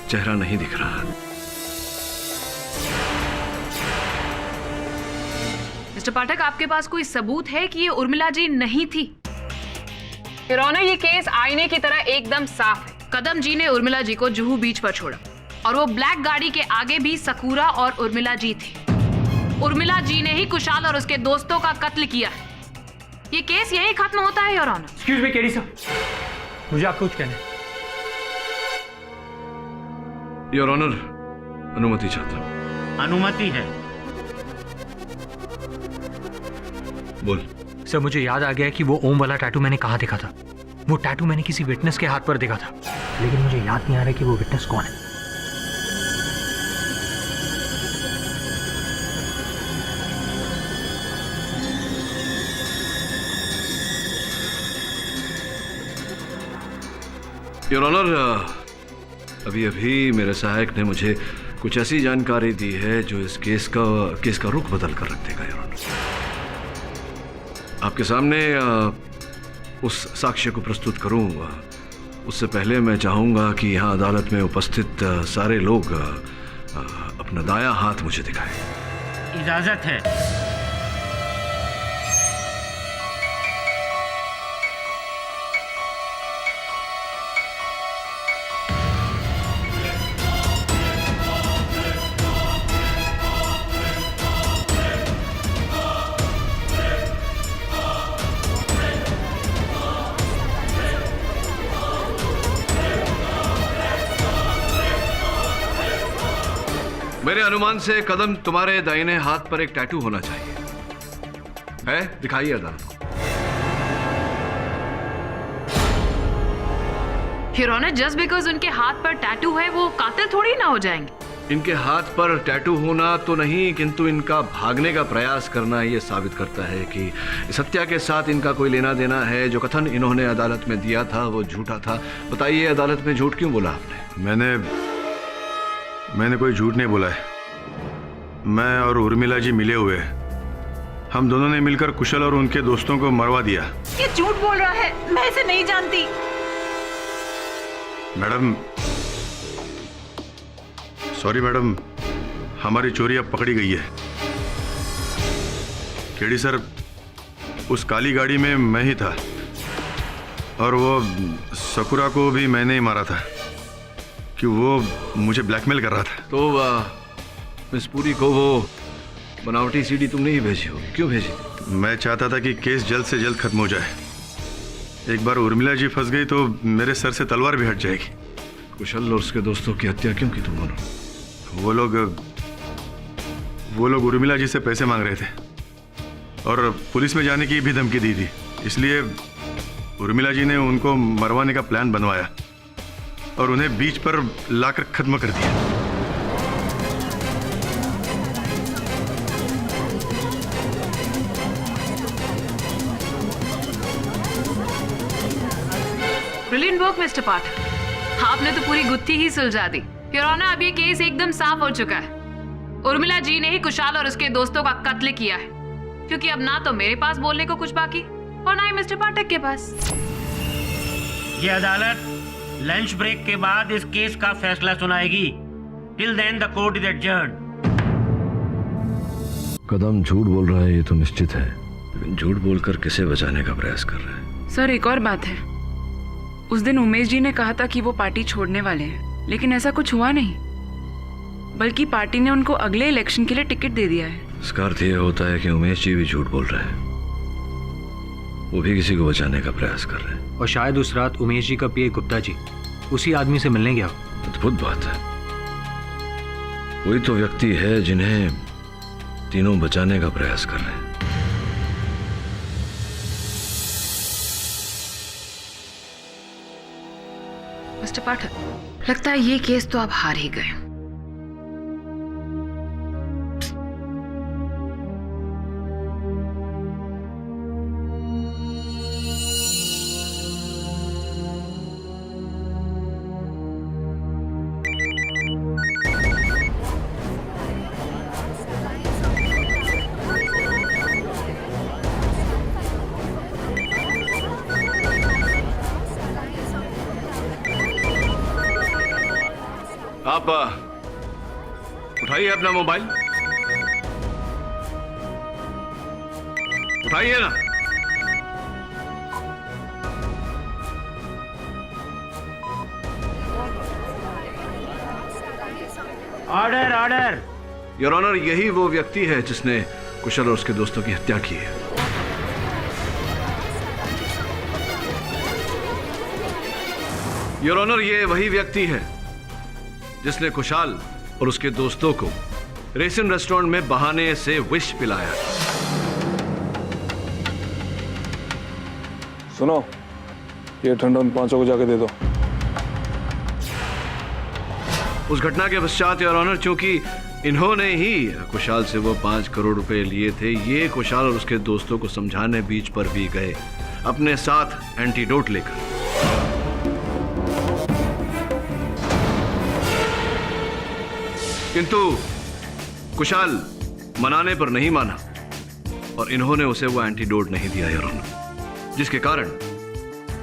चेहरा नहीं दिख रहा। मिस्टर पाठक, आपके पास कोई सबूत है कि ये उर्मिला जी नहीं थी? योर ऑनर, ये केस आईने की तरह एकदम साफ है। कदम जी ने उर्मिला जी को जुहू बीच पर छोड़ा और वो ब्लैक गाड़ी के आगे भी सकूरा और उर्मिला जी थे। उर्मिला जी ने ही कुशाल और उसके दोस्तों का कत्ल किया है। ये केस यहीं खत्म होता है your honour. Excuse me KD साहब, मुझे आपको कुछ कहना है। योर ऑनर, अनुमति चाहता हूं। अनुमति है? बोल। सर, मुझे याद आ गया कि वो ओम वाला टैटू मैंने कहाँ देखा था। वो टैटू मैंने किसी विटनेस के हाथ पर देखा था, लेकिन मुझे याद नहीं आ रहा कि वो विटनेस कौन है। योर ऑनर, अभी अभी मेरे सहायक ने मुझे कुछ ऐसी जानकारी दी है जो इस केस का रुख बदल कर रख देगा योर ऑनर। आपके सामने उस साक्ष्य को प्रस्तुत करूं, उससे पहले मैं चाहूंगा कि यहाँ अदालत में उपस्थित सारे लोग अपना दायां हाथ मुझे दिखाएं। इजाजत है। मेरे अनुमान से कदम, तुम्हारे दाहिने हाथ पर एक टैटू होना चाहिए। है? दिखाइए अदालत को। योर ऑनर, जस्ट बिकॉज उनके हाथ पर टैटू है वो कातिल थोड़ी ना हो जाएंगे। इनके हाथ पर टैटू होना तो नहीं, किंतु इनका भागने का प्रयास करना ये साबित करता है कि इस हत्या के साथ इनका कोई लेना देना है। जो कथन इन्होंने अदालत में दिया था वो झूठा था। बताइए, अदालत में झूठ क्यों बोला आपने? मैंने कोई झूठ नहीं बोला है। मैं और उर्मिला जी मिले हुए हैं। हम दोनों ने मिलकर कुशल और उनके दोस्तों को मरवा दिया। ये झूठ बोल रहा है, मैं इसे नहीं जानती। मैडम, सॉरी मैडम, हमारी चोरी अब पकड़ी गई है। केडी सर, उस काली गाड़ी में मैं ही था और वो सकुरा को भी मैंने ही मारा था कि वो मुझे ब्लैकमेल कर रहा था। तो मिस पूरी को वो बनावटी सीडी तुमने ही भेजी होगी। क्यों भेजी? मैं चाहता था कि केस जल्द से जल्द खत्म हो जाए। एक बार उर्मिला जी फंस गई तो मेरे सर से तलवार भी हट जाएगी। कुशल और उसके दोस्तों की हत्या क्यों की तुम दोनों? वो लोग उर्मिला जी से पैसे मांग रहे थे और पुलिस में जाने की भी धमकी दी थी। इसलिए उर्मिला जी ने उनको मरवाने का प्लान बनवाया और उन्हें बीच पर लाकर खत्म कर दिया। ब्रिलियंट वर्क मिस्टर पाठक। आपने तो पूरी गुत्थी ही सुलझा दी। योर ऑनर, अब ये केस एकदम साफ हो चुका है। उर्मिला जी ने ही कुशाल और उसके दोस्तों का कत्ल किया है, क्योंकि अब ना तो मेरे पास बोलने को कुछ बाकी और ना ही मिस्टर पाठक के पास। ये अदालत लंच ब्रेक के बाद इस केस का फैसला सुनाएगी। Till then the court is adjourned. Kadam झूठ बोल रहा है ये तो निश्चित है, लेकिन झूठ बोलकर किसे बचाने का प्रयास कर रहा है? सर, एक और बात है। उस दिन उमेश जी ने कहा था कि वो पार्टी छोड़ने वाले हैं, लेकिन ऐसा कुछ हुआ नहीं, बल्कि पार्टी ने उनको अगले इलेक्शन के लिए टिकट दे दिया है। इसका अर्थ यह होता है कि उमेश जी भी झूठ बोल रहे हैं, वो भी किसी को बचाने का प्रयास कर रहे हैं। और शायद उस रात उमेश जी का पीए गुप्ता जी उसी आदमी से मिलने गया। अद्भुत बात है, वही तो व्यक्ति है जिन्हें तीनों बचाने का प्रयास कर रहे हैं। मिस्टर पाठक, लगता है ये केस तो आप हार ही गए। आप उठाइए अपना मोबाइल, उठाइए ना। Order order. योर ऑनर, यही वो व्यक्ति है जिसने कुशल और उसके दोस्तों की हत्या की है। योर ऑनर, ये वही व्यक्ति है जिसने कुशाल और उसके दोस्तों को रेसिन रेस्टोरेंट में बहाने से विष पिलाया। सुनो, ये ठंडा उन पांचों को जाके दे दो। उस घटना के पश्चात योर ऑनर, चूंकि इन्होंने ही कुशाल से वो 5 करोड़ रुपए लिए थे, ये कुशाल और उसके दोस्तों को समझाने बीच पर भी गए अपने साथ एंटीडोट लेकर। किंतु कुशाल मनाने पर नहीं माना और इन्होंने उसे वो एंटीडोट नहीं दिया योर ऑनर, जिसके कारण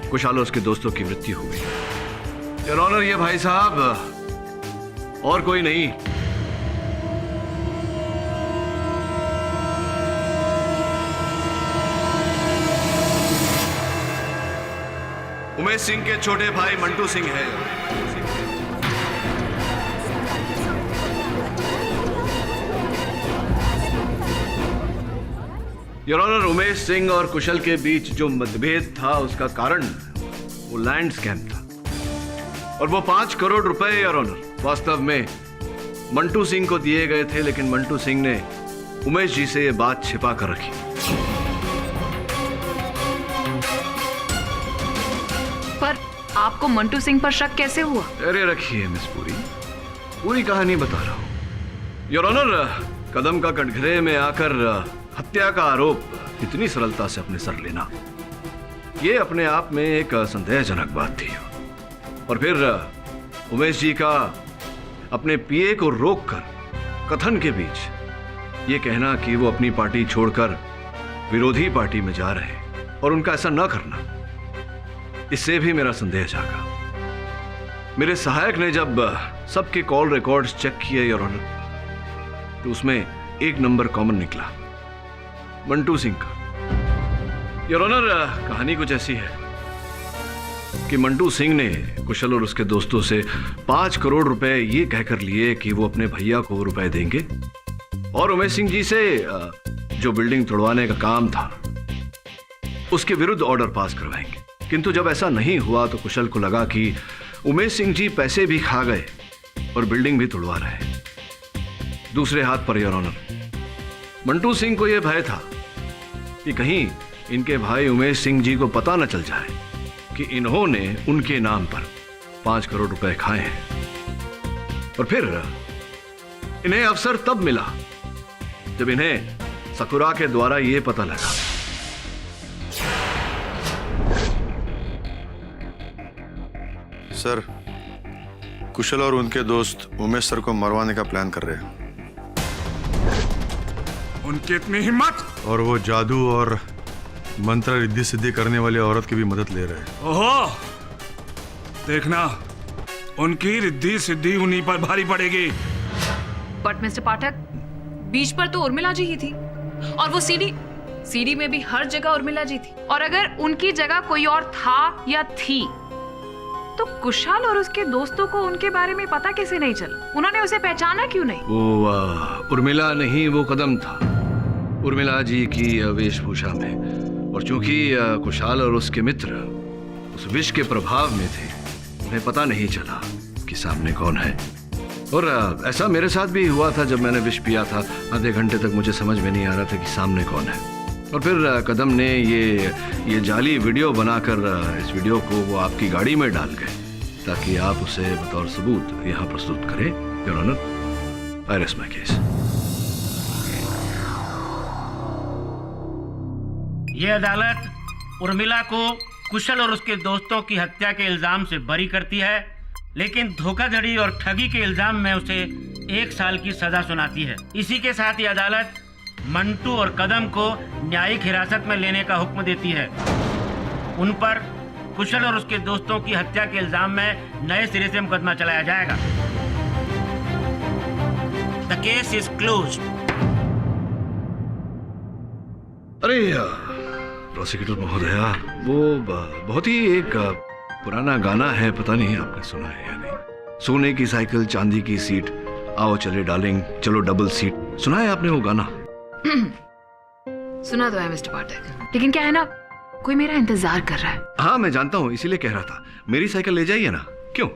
कुशाल और उसके दोस्तों की मृत्यु हो गई। योर ऑनर, ये भाई साहब और कोई नहीं, उमेश सिंह के छोटे भाई मंटू सिंह है। योर ऑनर, उमेश सिंह और कुशल के बीच जो मतभेद था उसका कारण वो लैंड स्कैम था, और वो 5 करोड़ रुपए योर ऑनर वास्तव में मंटू सिंह को दिए गए थे, लेकिन मंटू सिंह ने उमेश जी से ये बात छिपा कर रखी। पर आपको मंटू सिंह पर शक कैसे हुआ? अरे रखिए मिस पूरी कहानी बता रहा हूं। योर ऑनर, कदम का कटघरे में आकर हत्या का आरोप इतनी सरलता से अपने सर लेना, ये अपने आप में एक संदेहजनक बात थी। और फिर उमेश जी का अपने पीए को रोककर कथन के बीच ये कहना कि वो अपनी पार्टी छोड़कर विरोधी पार्टी में जा रहे हैं और उनका ऐसा न करना, इससे भी मेरा संदेह जागा। मेरे सहायक ने जब सबके कॉल रिकॉर्ड्स चेक किए योर ऑनर, तो उसमें एक नंबर कॉमन निकला, मंटू सिंह का। योर ऑनर, कहानी कुछ ऐसी है कि मंटू सिंह ने कुशल और उसके दोस्तों से 5 करोड़ रुपए ये कहकर लिए कि वो अपने भैया को रुपए देंगे और उमेश सिंह जी से जो बिल्डिंग तोड़वाने का काम था उसके विरुद्ध ऑर्डर पास करवाएंगे। किंतु जब ऐसा नहीं हुआ तो कुशल को लगा कि उमेश सिंह जी पैसे भी खा गए और बिल्डिंग भी तोड़वा रहे हैं। दूसरे हाथ per your honour, Mantu Singh को यह भय था कि कहीं इनके भाई उमेश सिंह जी को पता न चल जाए कि इन्होंने उनके नाम पर 5 करोड़ रुपए खाए हैं। और फिर इन्हें अवसर तब मिला जब इन्हें सकुरा के द्वारा यह पता लगा सर, कुशल और उनके दोस्त उमेश सर को मरवाने का प्लान कर रहे हैं। उनकी इतनी हिम्मत! और वो जादू और मंत्र रिद्धि सिद्धि करने वाली औरत की भी मदद ले रहे हैं। ओहो, देखना उनकी रिद्धि सिद्धि उन्हीं पर भारी पड़ेगी। बट मिस्टर पाठक, बीच पर तो उर्मिला जी ही थी, और वो सीडी में भी हर जगह उर्मिला जी थी। और अगर उनकी जगह कोई और था या थी, तो कुशाल और उसके दोस्तों को उनके बारे में पता कैसे नहीं चला? उन्होंने उसे पहचाना क्यों नहीं? वो उर्मिला नहीं, वो कदम था, उर्मिला जी की वेशभूषा में। और चूंकि कुशाल और उसके मित्र उस विष के प्रभाव में थे, उन्हें पता नहीं चला कि सामने कौन है। और ऐसा मेरे साथ भी हुआ था। जब मैंने विष पिया था, आधे घंटे तक मुझे समझ में नहीं आ रहा था कि सामने कौन है। और फिर कदम ने ये जाली वीडियो बनाकर इस वीडियो को वो आपकी गाड़ी में डाल गए, ताकि आप उसे बतौर सबूत यहाँ प्रस्तुत करें। Your honour, I rest my case. ये अदालत उर्मिला को कुशल और उसके दोस्तों की हत्या के इल्जाम से बरी करती है, लेकिन धोखाधड़ी और ठगी के इल्जाम में उसे 1 साल की सजा सुनाती है। इसी के साथ ये अदालत मंटू और कदम को न्यायिक हिरासत में लेने का हुक्म देती है। उन पर कुशल और उसके दोस्तों की हत्या के इल्जाम में नए सिरे से मुकदमा चलाया जाएगा। The case is closed. अरे प्रोसिक्यूटर महोदया, वो बहुत ही एक पुराना गाना है, पता नहीं आपने सुना है या नहीं। सोने की साइकिल, चांदी की सीट, आओ चले डार्लिंग, चलो डबल सीट। सुना है आपने वो गाना? सुना तो है मिस्टर पाठक, लेकिन क्या है ना, कोई मेरा इंतजार कर रहा है। हाँ मैं जानता हूँ, इसीलिए कह रहा था, मेरी साइकिल ले जाइए ना। क्यों?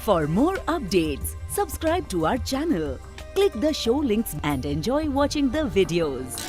For more updates, subscribe to our channel, click the show links and enjoy watching the videos.